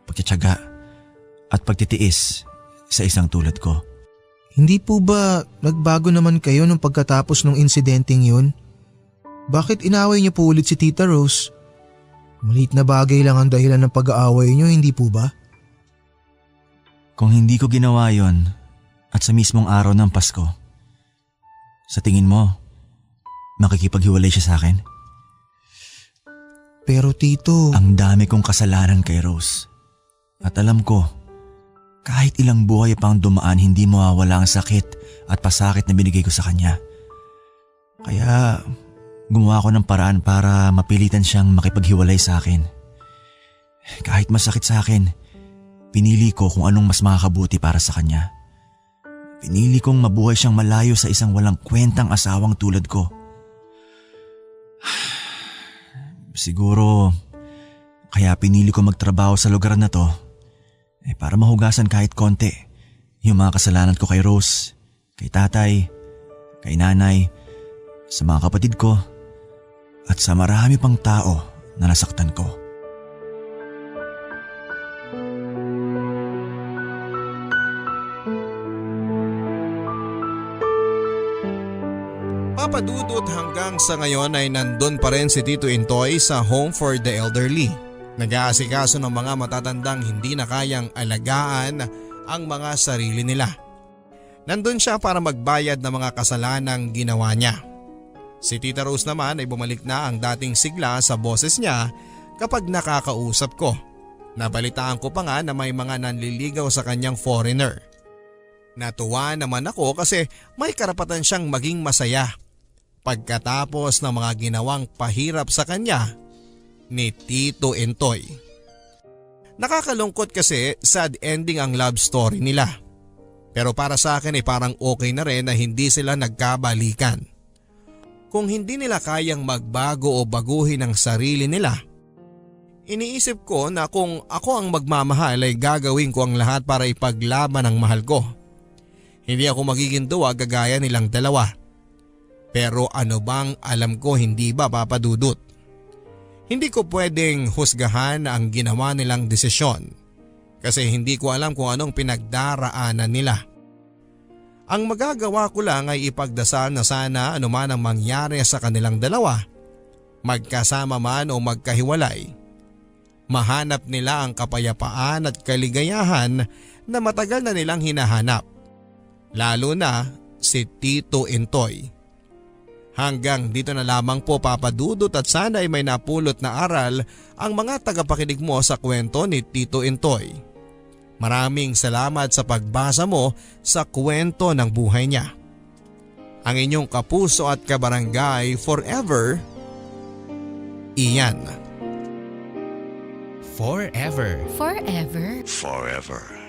pagtitiyaga at pagtitiis sa isang tulad ko. Hindi po ba nagbago naman kayo nung pagkatapos ng insidenteng yun? Bakit inaway niyo po ulit si Tita Rose? Maliit na bagay lang ang dahilan ng pag-aaway niyo, hindi po ba? Kung hindi ko ginawa yon at sa mismong araw ng Pasko, sa tingin mo, makikipaghiwalay siya sa akin? Pero Tito… Ang dami kong kasalanan kay Rose. At alam ko, kahit ilang buhay pang dumaan hindi mawawala ang sakit at pasakit na binigay ko sa kanya. Kaya gumawa ko ng paraan para mapilitan siyang makipaghiwalay sa akin. Kahit masakit sa akin, pinili ko kung anong mas makakabuti para sa kanya. Pinili kong mabuhay siyang malayo sa isang walang kwentang asawang tulad ko. Siguro, kaya pinili ko magtrabaho sa lugar na to para mahugasan kahit konti yung mga kasalanan ko kay Rose, kay tatay, kay nanay, sa mga kapatid ko, at sa marami pang tao na nasaktan ko. Papa Dudut, hanggang sa ngayon ay nandun pa rin si Tito Intoy sa Home for the Elderly. Nag-aasikaso ng mga matatandang hindi na kayang alagaan ang mga sarili nila. Nandun siya para magbayad ng mga kasalanang ginawa niya. Si Tita Rose naman ay bumalik na ang dating sigla sa boses niya kapag nakakausap ko. Nabalitaan ko pa nga na may mga nanliligaw sa kanyang foreigner. Natuwa naman ako kasi may karapatan siyang maging masaya pagkatapos ng mga ginawang pahirap sa kanya ni Tito Intoy. Nakakalungkot kasi sad ending ang love story nila. Pero para sa akin ay parang okay na rin na hindi sila nagkabalikan. Kung hindi nila kayang magbago o baguhin ang sarili nila, iniisip ko na kung ako ang magmamahal ay gagawin ko ang lahat para ipaglaban ang mahal ko. Hindi ako magiging duwag gagaya nilang dalawa. Pero ano bang alam ko, hindi ba, Papa Dudut? Hindi ko pwedeng husgahan ang ginawa nilang desisyon kasi hindi ko alam kung anong pinagdaraanan nila. Ang magagawa ko lang ay ipagdasal na sana anuman ang mangyari sa kanilang dalawa, magkasama man o magkahiwalay, mahanap nila ang kapayapaan at kaligayahan na matagal na nilang hinahanap. Lalo na si Tito Intoy. Hanggang dito na lamang po, Papa Dudut, at sana ay may napulot na aral ang mga tagapakinig mo sa kwento ni Tito Intoy. Maraming salamat sa pagbasa mo sa kwento ng buhay niya. Ang inyong kapuso at kabarangay forever, Ian. Forever. Forever. Forever.